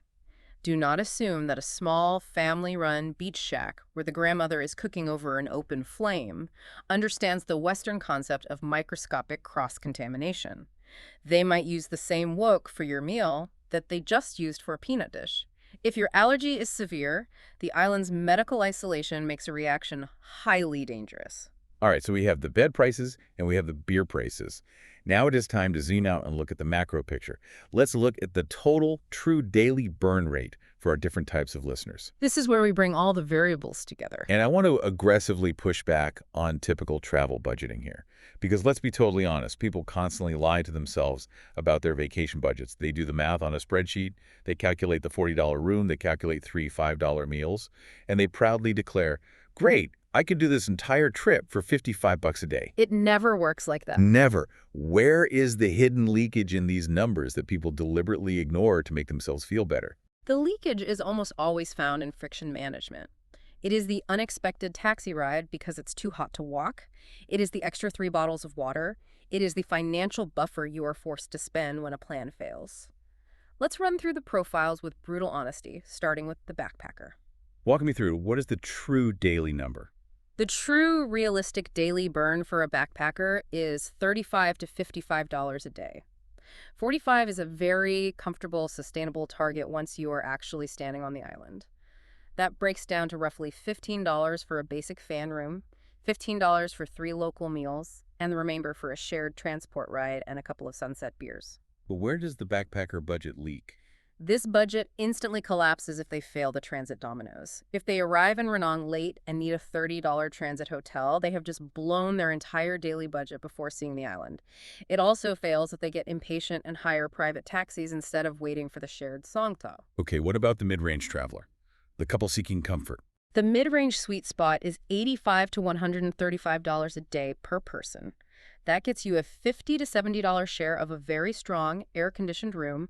Do not assume that a small, family-run beach shack where the grandmother is cooking over an open flame understands the Western concept of microscopic cross-contamination. They might use the same wok for your meal that they just used for a peanut dish. If your allergy is severe, the island's medical isolation makes a reaction highly dangerous. All right, so we have the bed prices and we have the beer prices. Now it is time to zoom out and look at the macro picture. Let's look at the total true daily burn rate for our different types of listeners. This is where we bring all the variables together. And I want to aggressively push back on typical travel budgeting here. Because let's be totally honest, people constantly lie to themselves about their vacation budgets. They do the math on a spreadsheet, they calculate the $40 room, they calculate 3 $5 meals, and they proudly declare, great, I could do this entire trip for $55 a day. It never works like that. Never. Where is the hidden leakage in these numbers that people deliberately ignore to make themselves feel better? The leakage is almost always found in friction management. It is the unexpected taxi ride because it's too hot to walk. It is the extra 3 bottles of water. It is the financial buffer you are forced to spend when a plan fails. Let's run through the profiles with brutal honesty, starting with the backpacker. Walk me through, what is the true daily number? The true realistic daily burn for a backpacker is $35 to $55 a day. 45 is a very comfortable, sustainable target once you are actually standing on the island. That breaks down to roughly $15 for a basic fan room, $15 for 3 local meals, and the remainder for a shared transport ride and a couple of sunset beers. But where does the backpacker budget leak? This budget instantly collapses if they fail the transit dominoes. If they arrive in Ranong late and need a $30 transit hotel, they have just blown their entire daily budget before seeing the island. It also fails if they get impatient and hire private taxis instead of waiting for the shared songthaew. Okay, what about the mid-range traveler? The couple seeking comfort? The mid-range sweet spot is $85 to $135 a day per person. That gets you a $50 to $70 share of a very strong, air-conditioned room,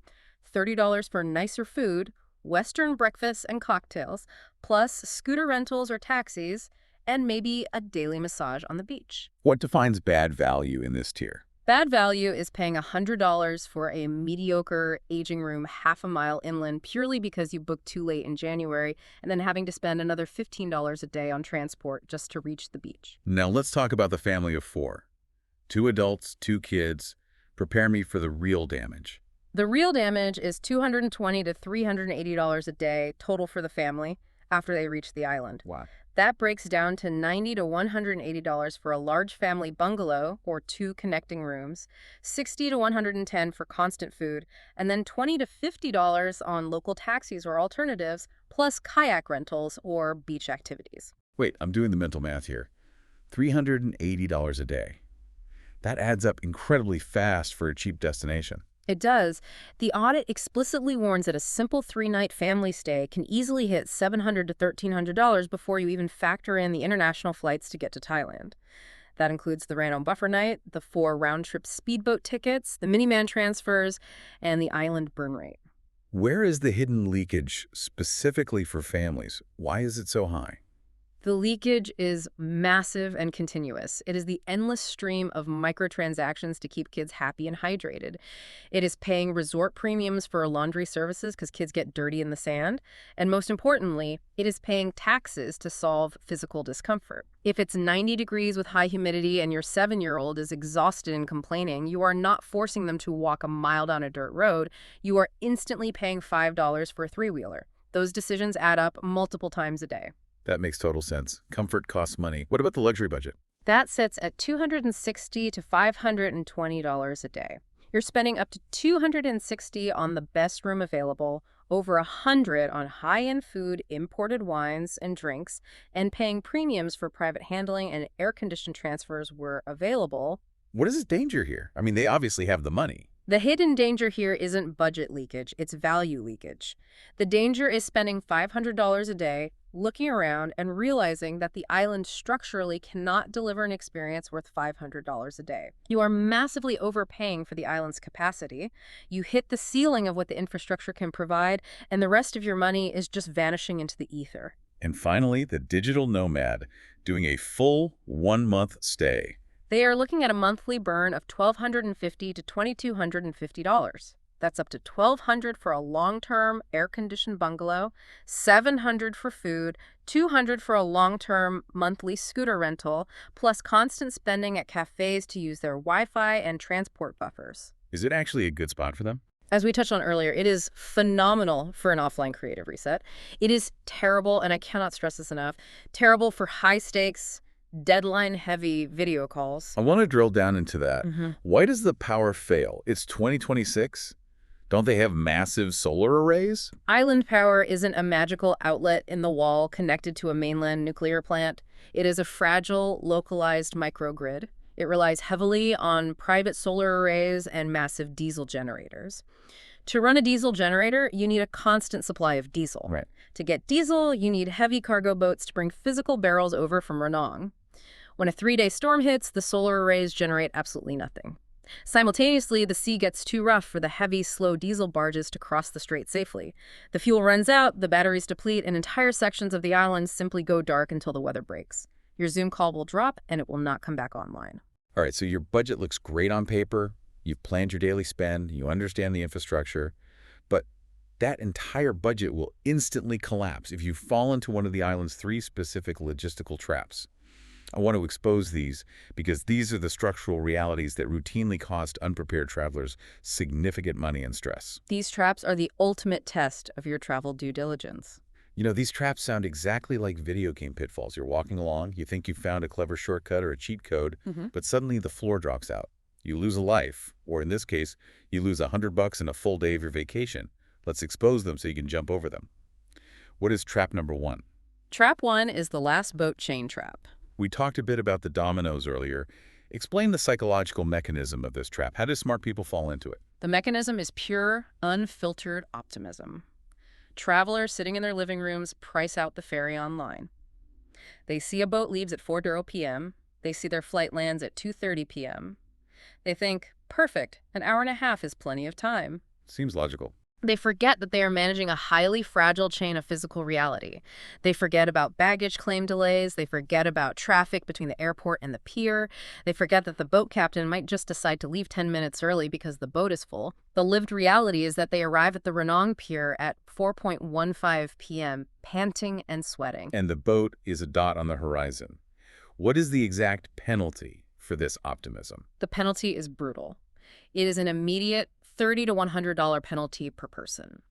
$30 for nicer food, Western breakfasts and cocktails, plus scooter rentals or taxis, and maybe a daily massage on the beach. What defines bad value in this tier? Bad value is paying $100 for a mediocre aging room half a mile inland purely because you booked too late in January and then having to spend another $15 a day on transport just to reach the beach. Now let's talk about the family of 4. 2 adults, 2 kids. Prepare me for the real damage. The real damage is $220 to $380 a day total for the family after they reach the island. Wow. That breaks down to $90 to $180 for a large family bungalow or 2 connecting rooms, $60 to $110 for constant food, and then $20 to $50 on local taxis or alternatives, plus kayak rentals or beach activities. Wait, I'm doing the mental math here. $380 a day. That adds up incredibly fast for a cheap destination. It does. The audit explicitly warns that a simple 3-night family stay can easily hit $700 to $1,300 before you even factor in the international flights to get to Thailand. That includes the Ranong buffer night, the 4 round-trip speedboat tickets, the minivan transfers, and the island burn rate. Where is the hidden leakage specifically for families? Why is it so high? The leakage is massive and continuous. It is the endless stream of microtransactions to keep kids happy and hydrated. It is paying resort premiums for laundry services because kids get dirty in the sand. And most importantly, it is paying taxes to solve physical discomfort. If it's 90 degrees with high humidity and your 7-year-old is exhausted and complaining, you are not forcing them to walk a mile down a dirt road. You are instantly paying $5 for a 3-wheeler. Those decisions add up multiple times a day. That makes total sense. Comfort costs money. What about the luxury budget? That sits at $260 to $520 a day. You're spending up to $260 on the best room available, over $100 on high-end food, imported wines and drinks, and paying premiums for private handling and air-conditioned transfers where available. What is the danger here? I mean, they obviously have the money. The hidden danger here isn't budget leakage, it's value leakage. The danger is spending $500 a day, looking around and realizing that the island structurally cannot deliver an experience worth $500 a day. You are massively overpaying for the island's capacity. You hit the ceiling of what the infrastructure can provide, and the rest of your money is just vanishing into the ether. And finally, the digital nomad, doing a full 1-month stay. They are looking at a monthly burn of $1,250 to $2,250. That's up to $1,200 for a long-term air-conditioned bungalow, $700 for food, $200 for a long-term monthly scooter rental, plus constant spending at cafes to use their Wi-Fi and transport buffers. Is it actually a good spot for them? As we touched on earlier, it is phenomenal for an offline creative reset. It is terrible, and I cannot stress this enough, terrible for high-stakes, deadline-heavy video calls. I want to drill down into that. Mm-hmm. Why does the power fail? It's 2026. Don't they have massive solar arrays? Island power isn't a magical outlet in the wall connected to a mainland nuclear plant. It is a fragile, localized microgrid. It relies heavily on private solar arrays and massive diesel generators. To run a diesel generator, you need a constant supply of diesel. Right. To get diesel, you need heavy cargo boats to bring physical barrels over from Ranong. When a 3-day storm hits, the solar arrays generate absolutely nothing. Simultaneously, the sea gets too rough for the heavy, slow diesel barges to cross the strait safely. The fuel runs out, the batteries deplete, and entire sections of the island simply go dark until the weather breaks. Your Zoom call will drop, and it will not come back online. All right, so your budget looks great on paper. You've planned your daily spend. You understand the infrastructure. But that entire budget will instantly collapse if you fall into one of the island's 3 specific logistical traps. I want to expose these because these are the structural realities that routinely cost unprepared travelers significant money and stress. These traps are the ultimate test of your travel due diligence. You know, these traps sound exactly like video game pitfalls. You're walking along, you think you found a clever shortcut or a cheat code, but suddenly the floor drops out. You lose a life, or in this case, you lose $100 and a full day of your vacation. Let's expose them so you can jump over them. What is trap number 1? Trap 1 is the last boat chain trap. We talked a bit about the dominoes earlier. Explain the psychological mechanism of this trap. How do smart people fall into it? The mechanism is pure, unfiltered optimism. Travelers sitting in their living rooms price out the ferry online. They see a boat leaves at 4:00 p.m. They see their flight lands at 2:30 p.m. They think, perfect, an hour and a half is plenty of time. Seems logical. They forget that they are managing a highly fragile chain of physical reality. They forget about baggage claim delays. They forget about traffic between the airport and the pier. They forget that the boat captain might just decide to leave 10 minutes early because the boat is full. The lived reality is that they arrive at the Ranong pier at 4:15 p.m., panting and sweating. And the boat is a dot on the horizon. What is the exact penalty for this optimism? The penalty is brutal. It is an immediate $30 to $100 penalty per person.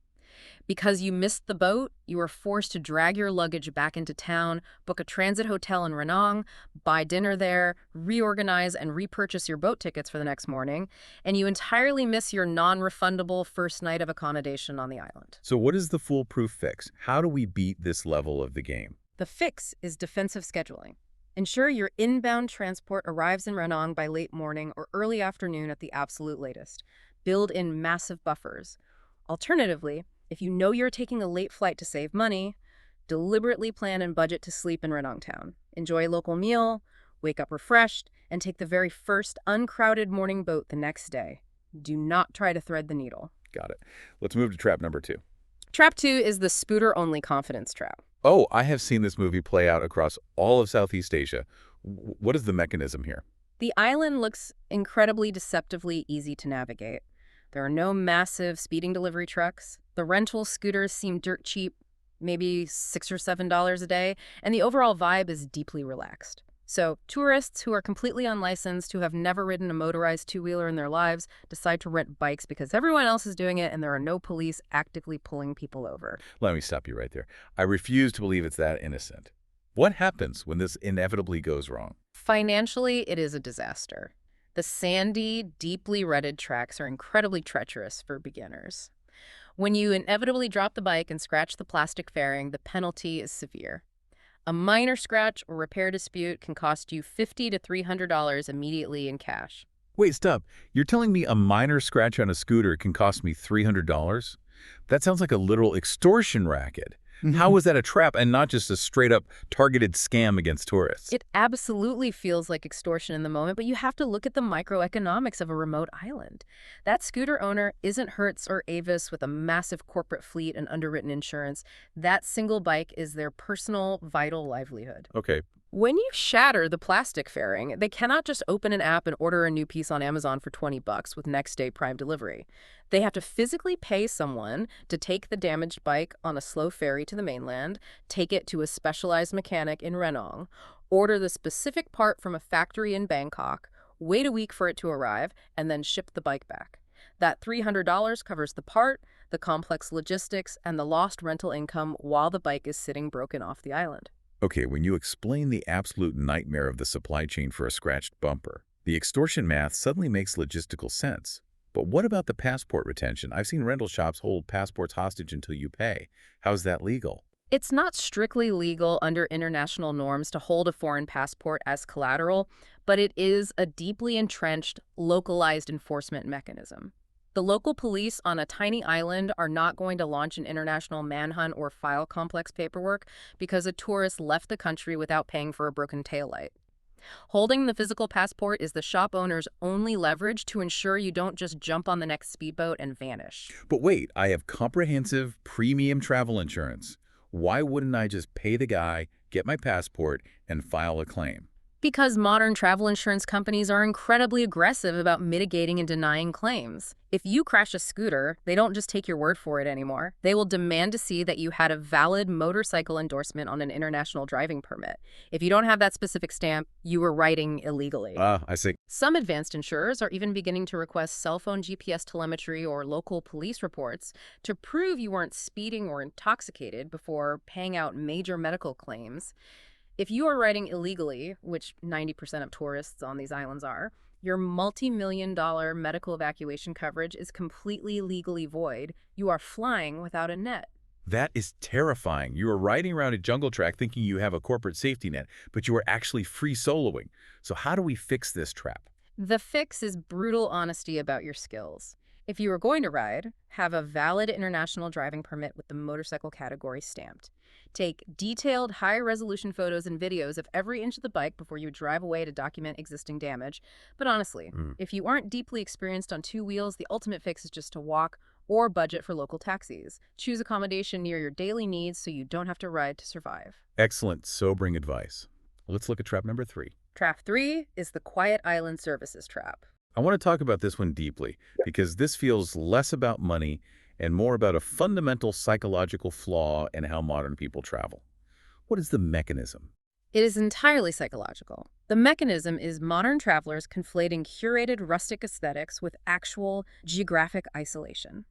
Because you missed the boat, you were forced to drag your luggage back into town, book a transit hotel in Ranong, buy dinner there, reorganize and repurchase your boat tickets for the next morning, and you entirely miss your non-refundable first night of accommodation on the island. So what is the foolproof fix? How do we beat this level of the game? The fix is defensive scheduling. Ensure your inbound transport arrives in Ranong by late morning or early afternoon at the absolute latest. Build in massive buffers. Alternatively, if you know you're taking a late flight to save money, deliberately plan and budget to sleep in Ranong town. Enjoy a local meal, wake up refreshed, and take the very first uncrowded morning boat the next day. Do not try to thread the needle. Got it. Let's move to trap number 2. Trap 2 is the scooter-only confidence trap. Oh, I have seen this movie play out across all of Southeast Asia. What is the mechanism here? The island looks incredibly deceptively easy to navigate. There are no massive speeding delivery trucks. The rental scooters seem dirt cheap, maybe $6 or $7 a day, and the overall vibe is deeply relaxed. So tourists who are completely unlicensed, who have never ridden a motorized two-wheeler in their lives, decide to rent bikes because everyone else is doing it and there are no police actively pulling people over. Let me stop you right there. I refuse to believe it's that innocent. What happens when this inevitably goes wrong? Financially, it is a disaster. The sandy, deeply rutted tracks are incredibly treacherous for beginners. When you inevitably drop the bike and scratch the plastic fairing, the penalty is severe. A minor scratch or repair dispute can cost you $50 to $300 immediately in cash. Wait, stop. You're telling me a minor scratch on a scooter can cost me $300? That sounds like a literal extortion racket. How is that a trap and not just a straight-up targeted scam against tourists? It absolutely feels like extortion in the moment, but you have to look at the microeconomics of a remote island. That scooter owner isn't Hertz or Avis with a massive corporate fleet and underwritten insurance. That single bike is their personal, vital livelihood. Okay. When you shatter the plastic fairing, they cannot just open an app and order a new piece on Amazon for $20 with next-day Prime delivery. They have to physically pay someone to take the damaged bike on a slow ferry to the mainland, take it to a specialized mechanic in Ranong, order the specific part from a factory in Bangkok, wait a week for it to arrive, and then ship the bike back. That $300 covers the part, the complex logistics, and the lost rental income while the bike is sitting broken off the island. Okay, when you explain the absolute nightmare of the supply chain for a scratched bumper, the extortion math suddenly makes logistical sense. But what about the passport retention? I've seen rental shops hold passports hostage until you pay. How's that legal? It's not strictly legal under international norms to hold a foreign passport as collateral, but it is a deeply entrenched, localized enforcement mechanism. The local police on a tiny island are not going to launch an international manhunt or file complex paperwork because a tourist left the country without paying for a broken taillight. Holding the physical passport is the shop owner's only leverage to ensure you don't just jump on the next speedboat and vanish. But wait, I have comprehensive premium travel insurance. Why wouldn't I just pay the guy, get my passport, and file a claim? Because modern travel insurance companies are incredibly aggressive about mitigating and denying claims. If you crash a scooter, they don't just take your word for it anymore. They will demand to see that you had a valid motorcycle endorsement on an international driving permit. If you don't have that specific stamp, you were riding illegally. I see. Some advanced insurers are even beginning to request cell phone GPS telemetry or local police reports to prove you weren't speeding or intoxicated before paying out major medical claims. If you are riding illegally, which 90% of tourists on these islands are, your multi-million-dollar medical evacuation coverage is completely legally void. You are flying without a net. That is terrifying. You are riding around a jungle track thinking you have a corporate safety net, but you are actually free soloing. So how do we fix this trap? The fix is brutal honesty about your skills. If you are going to ride, have a valid international driving permit with the motorcycle category stamped. Take detailed, high-resolution photos and videos of every inch of the bike before you drive away to document existing damage. But honestly, if you aren't deeply experienced on two wheels, the ultimate fix is just to walk or budget for local taxis. Choose accommodation near your daily needs so you don't have to ride to survive. Excellent, sobering advice. Let's look at trap number 3. Trap 3 is the quiet island services trap. I want to talk about this one deeply because this feels less about money and more about a fundamental psychological flaw in how modern people travel. What is the mechanism? It is entirely psychological. The mechanism is modern travelers conflating curated rustic aesthetics with actual geographic isolation.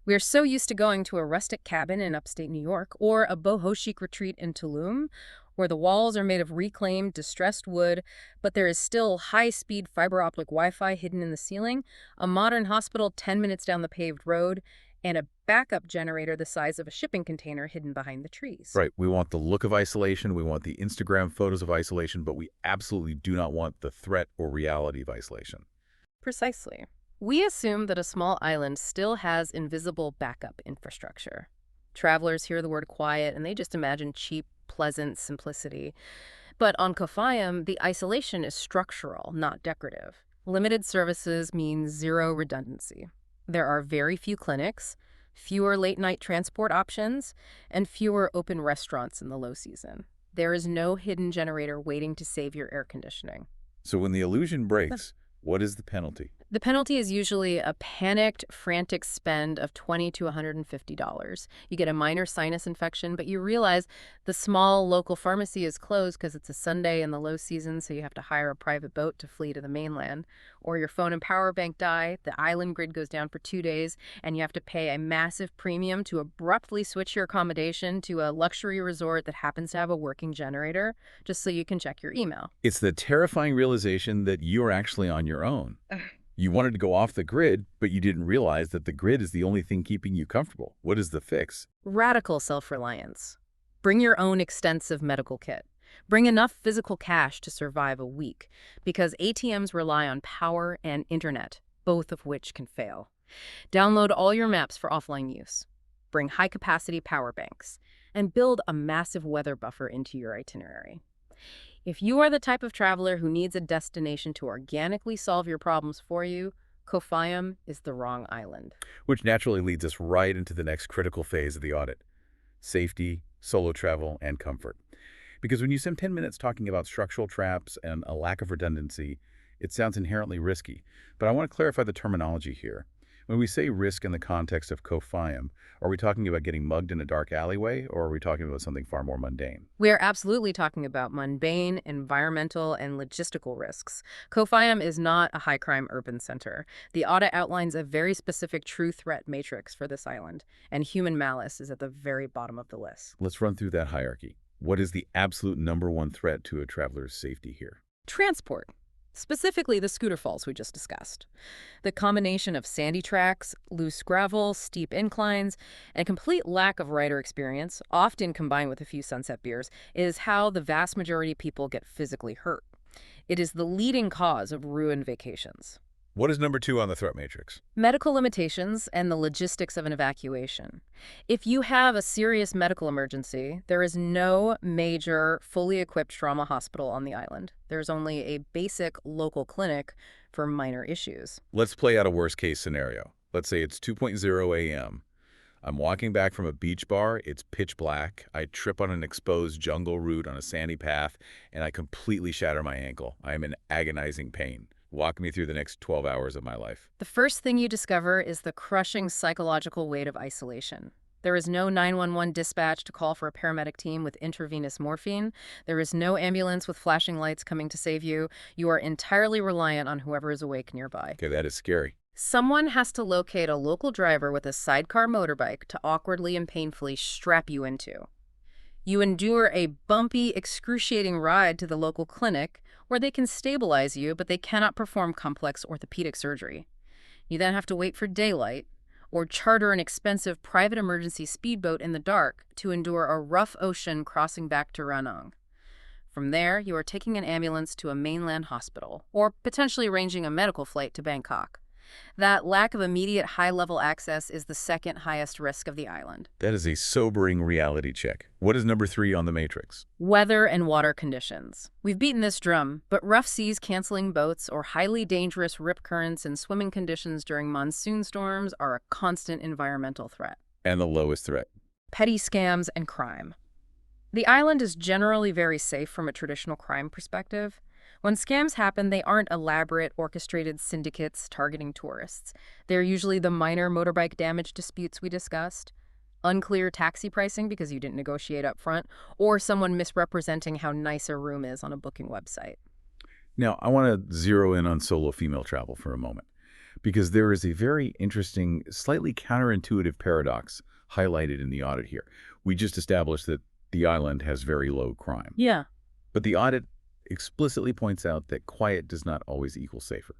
We are so used to going to a rustic cabin in upstate New York or a boho chic retreat in Tulum, where the walls are made of reclaimed, distressed wood, but there is still high-speed fiber optic Wi-Fi hidden in the ceiling, a modern hospital 10 minutes down the paved road, and a backup generator the size of a shipping container hidden behind the trees. Right. We want the look of isolation. We want the Instagram photos of isolation, but we absolutely do not want the threat or reality of isolation. Precisely. We assume that a small island still has invisible backup infrastructure. Travelers hear the word quiet and they just imagine cheap, pleasant simplicity. But on Koh Phayam, the isolation is structural, not decorative. Limited services means zero redundancy. There are very few clinics, fewer late-night transport options, and fewer open restaurants in the low season. There is no hidden generator waiting to save your air conditioning. So when the illusion breaks, what is the penalty? The penalty is usually a panicked, frantic spend of $20 to $150. You get a minor sinus infection, but you realize the small local pharmacy is closed because it's a Sunday in the low season, so you have to hire a private boat to flee to the mainland. Or your phone and power bank die, the island grid goes down for 2 days, and you have to pay a massive premium to abruptly switch your accommodation to a luxury resort that happens to have a working generator, just so you can check your email. It's the terrifying realization that you're actually on your own. You wanted to go off the grid, but you didn't realize that the grid is the only thing keeping you comfortable. What is the fix? Radical self-reliance. Bring your own extensive medical kit. Bring enough physical cash to survive a week, because ATMs rely on power and internet, both of which can fail. Download all your maps for offline use. Bring high-capacity power banks, and build a massive weather buffer into your itinerary. If you are the type of traveler who needs a destination to organically solve your problems for you, Koh Phayam is the wrong island. Which naturally leads us right into the next critical phase of the audit: safety, solo travel, and comfort. Because when you spend 10 minutes talking about structural traps and a lack of redundancy, it sounds inherently risky. But I want to clarify the terminology here. When we say risk in the context of Koh Phayam, are we talking about getting mugged in a dark alleyway, or are we talking about something far more mundane? We are absolutely talking about mundane, environmental, and logistical risks. Koh Phayam is not a high-crime urban center. The audit outlines a very specific true threat matrix for this island, and human malice is at the very bottom of the list. Let's run through that hierarchy. What is the absolute #1 threat to a traveler's safety here? Transport. Specifically the scooter falls we just discussed. The combination of sandy tracks, loose gravel, steep inclines, and complete lack of rider experience, often combined with a few sunset beers, is how the vast majority of people get physically hurt. It is the leading cause of ruined vacations. What is #2 on the threat matrix? Medical limitations and the logistics of an evacuation. If you have a serious medical emergency, there is no major, fully equipped trauma hospital on the island. There's only a basic local clinic for minor issues. Let's play out a worst-case scenario. Let's say it's 2:00 a.m. I'm walking back from a beach bar. It's pitch black. I trip on an exposed jungle route on a sandy path, and I completely shatter my ankle. I am in agonizing pain. Walk me through the next 12 hours of my life. The first thing you discover is the crushing psychological weight of isolation. There is no 911 dispatch to call for a paramedic team with intravenous morphine. There is no ambulance with flashing lights coming to save you. You are entirely reliant on whoever is awake nearby. Okay, that is scary. Someone has to locate a local driver with a sidecar motorbike to awkwardly and painfully strap you into. You endure a bumpy, excruciating ride to the local clinic where they can stabilize you, but they cannot perform complex orthopedic surgery. You then have to wait for daylight or charter an expensive private emergency speedboat in the dark to endure a rough ocean crossing back to Ranong. From there, you are taking an ambulance to a mainland hospital or potentially arranging a medical flight to Bangkok. That lack of immediate high-level access is the second highest risk of the island. That is a sobering reality check. What is #3 on the matrix? Weather and water conditions. We've beaten this drum, but rough seas canceling boats or highly dangerous rip currents and swimming conditions during monsoon storms are a constant environmental threat. And the lowest threat? Petty scams and crime. The island is generally very safe from a traditional crime perspective. When scams happen, they aren't elaborate, orchestrated syndicates targeting tourists. They're usually the minor motorbike damage disputes we discussed, unclear taxi pricing because you didn't negotiate up front, or someone misrepresenting how nice a room is on a booking website. Now, I want to zero in on solo female travel for a moment. because there is a very interesting, slightly counterintuitive paradox highlighted in the audit here. We just established that the island has very low crime. Yeah. But the audit explicitly points out that quiet does not always equal safer.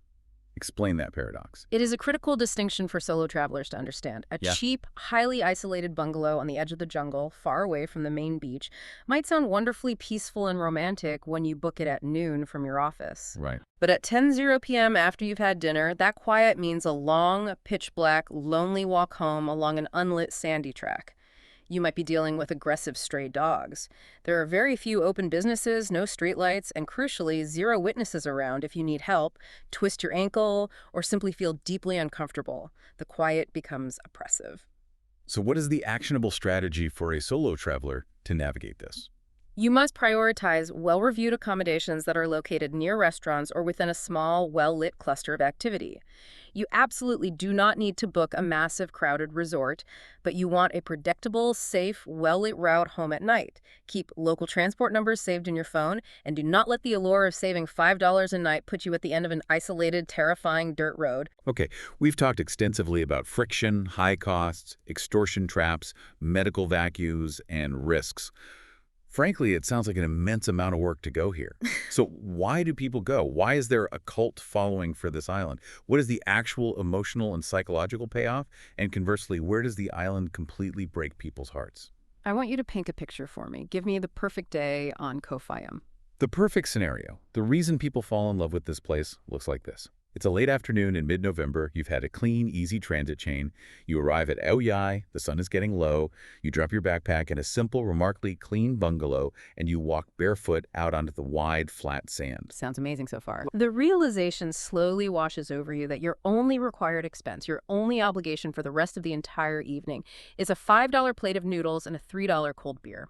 Explain that paradox. It is a critical distinction for solo travelers to understand. A Yeah. cheap, highly isolated bungalow on the edge of the jungle, far away from the main beach, might sound wonderfully peaceful and romantic when you book it at noon from your office. Right. But at 10:00 p.m. after you've had dinner, that quiet means a long, pitch-black, lonely walk home along an unlit sandy track. You might be dealing with aggressive stray dogs. There are very few open businesses, no streetlights, and crucially, zero witnesses around if you need help, twist your ankle, or simply feel deeply uncomfortable. The quiet becomes oppressive. So what is the actionable strategy for a solo traveler to navigate this? You must prioritize well-reviewed accommodations that are located near restaurants or within a small, well-lit cluster of activity. You absolutely do not need to book a massive, crowded resort, but you want a predictable, safe, well-lit route home at night. Keep local transport numbers saved in your phone, and do not let the allure of saving $5 a night put you at the end of an isolated, terrifying dirt road. Okay, we've talked extensively about friction, high costs, extortion traps, medical vacuums, and risks. Frankly, it sounds like an immense amount of work to go here. So why do people go? Why is there a cult following for this island? What is the actual emotional and psychological payoff? And conversely, where does the island completely break people's hearts? I want you to paint a picture for me. Give me the perfect day on Koh Phayam. The perfect scenario. The reason people fall in love with this place looks like this. It's a late afternoon in mid-November. You've had a clean, easy transit chain. You arrive at Aoyai. The sun is getting low. You drop your backpack in a simple, remarkably clean bungalow, and you walk barefoot out onto the wide, flat sand. Sounds amazing so far. The realization slowly washes over you that your only required expense, your only obligation for the rest of the entire evening, is a $5 plate of noodles and a $3 cold beer.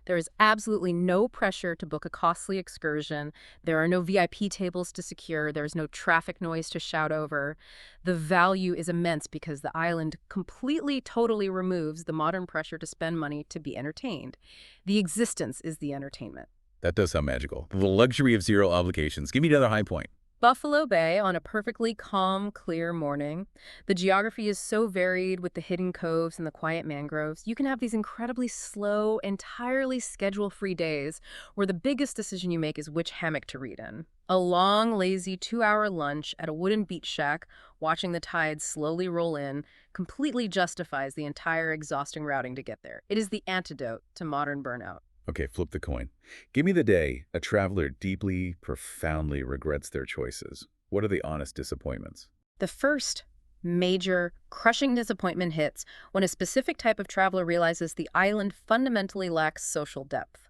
There is absolutely no pressure to book a costly excursion. There are no VIP tables to secure. There's no traffic noise to shout over. The value is immense because the island completely, totally removes the modern pressure to spend money to be entertained. The existence is the entertainment. That does sound magical. The luxury of zero obligations. Give me another high point. Buffalo Bay on a perfectly calm, clear morning. The geography is so varied with the hidden coves and the quiet mangroves. You can have these incredibly slow, entirely schedule-free days where the biggest decision you make is which hammock to read in. A long, lazy 2-hour lunch at a wooden beach shack, watching the tides slowly roll in, completely justifies the entire exhausting routing to get there. It is the antidote to modern burnout. Okay, flip the coin. Give me the day a traveler deeply, profoundly regrets their choices. What are the honest disappointments? The first major, crushing disappointment hits when a specific type of traveler realizes the island fundamentally lacks social depth.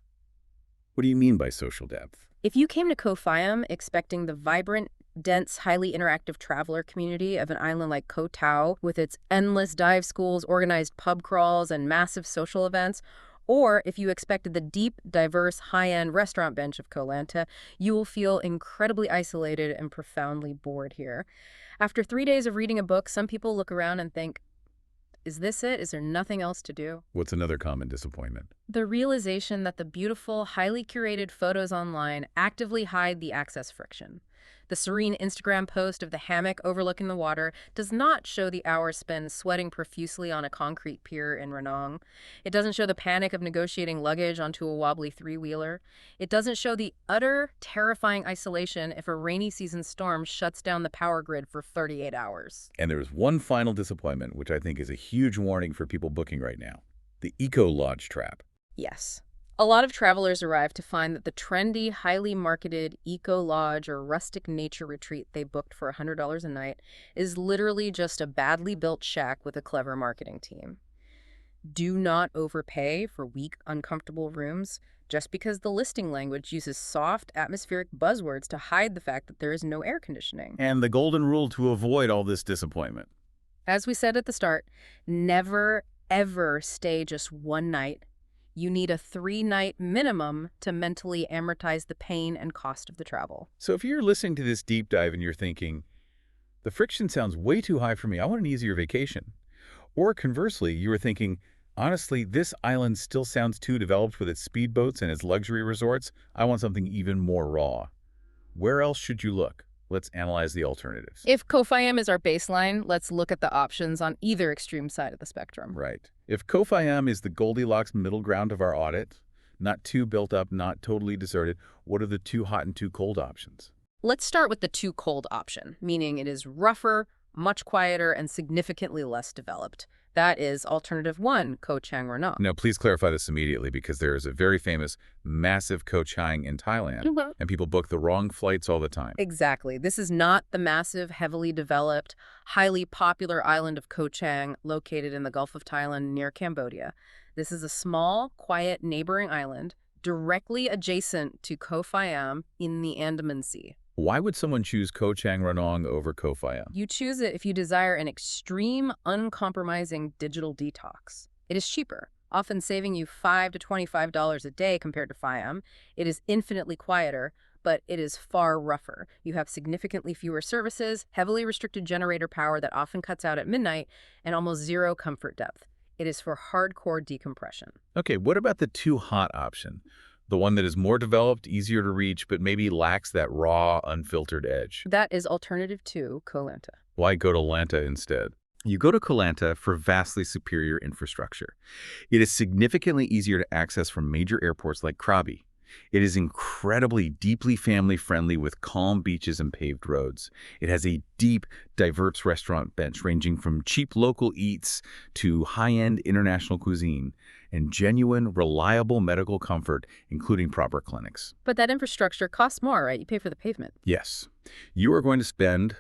What do you mean by social depth? If you came to Koh Phayam expecting the vibrant, dense, highly interactive traveler community of an island like Koh Tao with its endless dive schools, organized pub crawls, and massive social events, or if you expected the deep, diverse, high-end restaurant bench of Koh Lanta, you will feel incredibly isolated and profoundly bored here. After 3 days of reading a book, some people look around and think, is this it? Is there nothing else to do? What's another common disappointment? The realization that the beautiful, highly curated photos online actively hide the access friction. The serene Instagram post of the hammock overlooking the water does not show the hours spent sweating profusely on a concrete pier in Ranong. It doesn't show the panic of negotiating luggage onto a wobbly three-wheeler. It doesn't show the utter, terrifying isolation if a rainy season storm shuts down the power grid for 38 hours. And there's one final disappointment, which I think is a huge warning for people booking right now. The eco-lodge trap. Yes. A lot of travelers arrive to find that the trendy, highly marketed eco-lodge or rustic nature retreat they booked for $100 a night is literally just a badly built shack with a clever marketing team. Do not overpay for weak, uncomfortable rooms just because the listing language uses soft, atmospheric buzzwords to hide the fact that there is no air conditioning. And the golden rule to avoid all this disappointment. As we said at the start, never, ever stay just one night. You need a 3-night minimum to mentally amortize the pain and cost of the travel. So if you're listening to this deep dive and you're thinking, the friction sounds way too high for me, I want an easier vacation. Or conversely, you were thinking, honestly, this island still sounds too developed with its speedboats and its luxury resorts, I want something even more raw. Where else should you look? Let's analyze the alternatives. If Koh Phayam is our baseline, let's look at the options on either extreme side of the spectrum. Right. If Koh Phayam is the Goldilocks middle ground of our audit, not too built up, not totally deserted, what are the too hot and too cold options? Let's start with the too cold option, meaning it is rougher, much quieter, and significantly less developed. That is alternative 1, Koh Chang Ranong. Now, please clarify this immediately because there is a very famous massive Koh Chang in Thailand, and people book the wrong flights all the time. Exactly. This is not the massive, heavily developed, highly popular island of Koh Chang located in the Gulf of Thailand near Cambodia. This is a small, quiet neighboring island directly adjacent to Koh Phayam in the Andaman Sea. Why would someone choose Koh Chang Ranong over Koh Phayam? You choose it if you desire an extreme, uncompromising digital detox. It is cheaper, often saving you $5 to $25 a day compared to Phayam. It is infinitely quieter, but it is far rougher. You have significantly fewer services, heavily restricted generator power that often cuts out at midnight, and almost zero comfort depth. It is for hardcore decompression. Okay, what about the too hot option? The one that is more developed, easier to reach, but maybe lacks that raw, unfiltered edge. That is alternative 2, Koh Lanta. Why go to Lanta instead? You go to Koh Lanta for vastly superior infrastructure. It is significantly easier to access from major airports like Krabi. It is incredibly deeply family-friendly with calm beaches and paved roads. It has a deep, diverse restaurant bench ranging from cheap local eats to high-end international cuisine and genuine, reliable medical comfort, including proper clinics. But that infrastructure costs more, right? You pay for the pavement. Yes. You are going to spend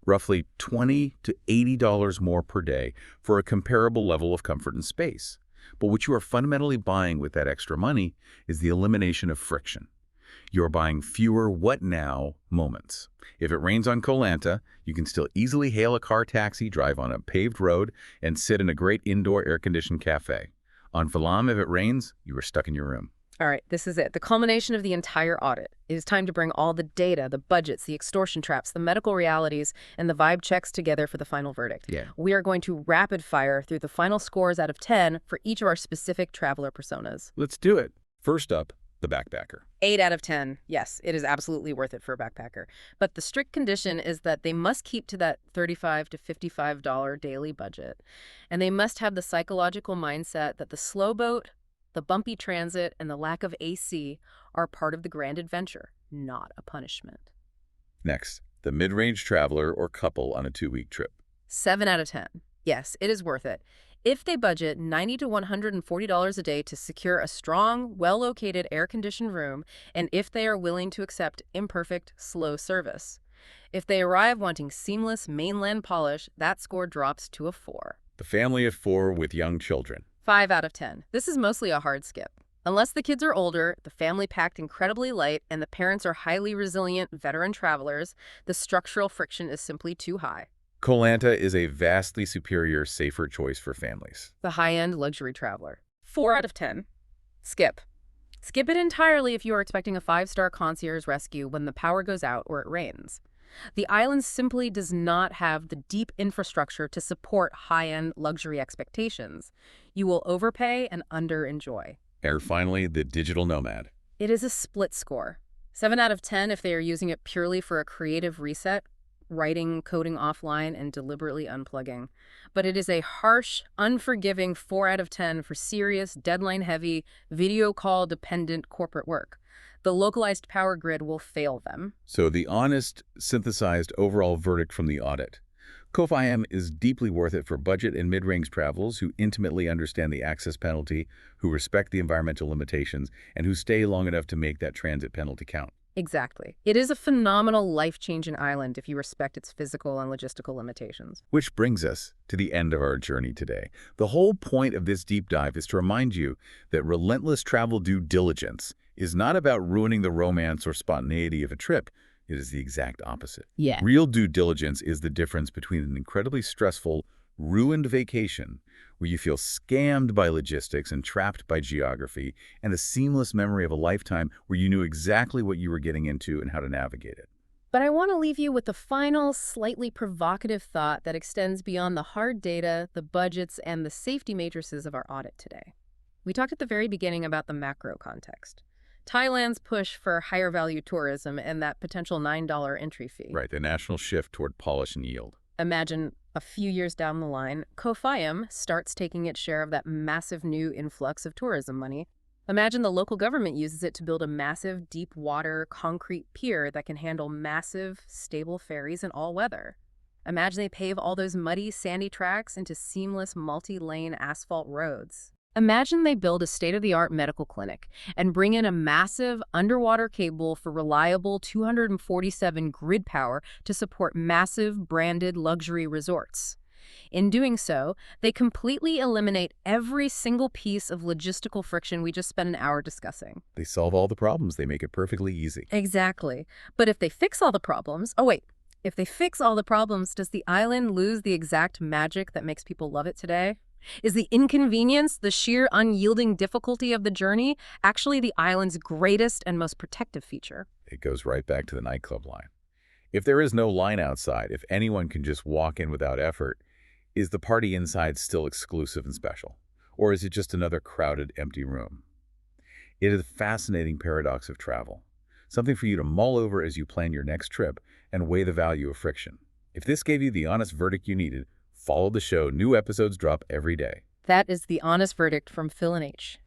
roughly $20 to $80 more per day for a comparable level of comfort and space. But what you are fundamentally buying with that extra money is the elimination of friction. You're buying fewer what now moments. If it rains on Koh Lanta, you can still easily hail a car taxi, drive on a paved road, and sit in a great indoor air-conditioned cafe. On Phayam, if it rains, you are stuck in your room. All right, this is it. The culmination of the entire audit. It is time to bring all the data, the budgets, the extortion traps, the medical realities, and the vibe checks together for the final verdict. Yeah. We are going to rapid fire through the final scores out of 10 for each of our specific traveler personas. Let's do it. First up, the backpacker. 8 out of 10. Yes, it is absolutely worth it for a backpacker. But the strict condition is that they must keep to that $35 to $55 daily budget. And they must have the psychological mindset that the slow boat, the bumpy transit, and the lack of AC are part of the grand adventure, not a punishment. Next, the mid-range traveler or couple on a 2-week trip. 7 out of 10. Yes, it is worth it. If they budget $90 to $140 a day to secure a strong, well-located air-conditioned room, and if they are willing to accept imperfect, slow service. If they arrive wanting seamless mainland polish, that score drops to a 4. The family of 4 with young children. 5 out of 10. This is mostly a hard skip. Unless the kids are older, the family packed incredibly light, and the parents are highly resilient veteran travelers, the structural friction is simply too high. Koh Lanta is a vastly superior, safer choice for families. The high-end luxury traveler. 4 out of 10. Skip. Skip it entirely if you are expecting a 5-star concierge rescue when the power goes out or it rains. The island simply does not have the deep infrastructure to support high-end luxury expectations. You will overpay and under-enjoy. And finally, the digital nomad. It is a split score. 7 out of 10 if they are using it purely for a creative reset, writing, coding offline, and deliberately unplugging. But it is a harsh, unforgiving 4 out of 10 for serious, deadline-heavy, video call-dependent corporate work. The localized power grid will fail them. So the honest, synthesized overall verdict from the audit. Koh Phayam is deeply worth it for budget and mid-range travelers who intimately understand the access penalty, who respect the environmental limitations, and who stay long enough to make that transit penalty count. Exactly. It is a phenomenal, life-changing island if you respect its physical and logistical limitations. Which brings us to the end of our journey today. The whole point of this deep dive is to remind you that relentless travel due diligence is not about ruining the romance or spontaneity of a trip. It is the exact opposite. Yeah. Real due diligence is the difference between an incredibly stressful, ruined vacation where you feel scammed by logistics and trapped by geography, and the seamless memory of a lifetime where you knew exactly what you were getting into and how to navigate it. But I want to leave you with a final, slightly provocative thought that extends beyond the hard data, the budgets, and the safety matrices of our audit today. We talked at the very beginning about the macro context. Thailand's push for higher value tourism and that potential $9 entry fee. Right, the national shift toward polish and yield. Imagine a few years down the line, Koh Phayam starts taking its share of that massive new influx of tourism money. Imagine the local government uses it to build a massive, deep water, concrete pier that can handle massive, stable ferries in all weather. Imagine they pave all those muddy, sandy tracks into seamless, multi-lane asphalt roads. Imagine they build a state-of-the-art medical clinic and bring in a massive underwater cable for reliable 247 grid power to support massive, branded luxury resorts. In doing so, they completely eliminate every single piece of logistical friction we just spent an hour discussing. They solve all the problems. They make it perfectly easy. Exactly. But if they fix all the problems, if they fix all the problems, does the island lose the exact magic that makes people love it today? Is the inconvenience, the sheer unyielding difficulty of the journey, actually the island's greatest and most protective feature? It goes right back to the nightclub line. If there is no line outside, if anyone can just walk in without effort, is the party inside still exclusive and special? Or is it just another crowded, empty room? It is a fascinating paradox of travel. Something for you to mull over as you plan your next trip and weigh the value of friction. If this gave you the honest verdict you needed, follow the show. New episodes drop every day. That is the honest verdict from Phil and H.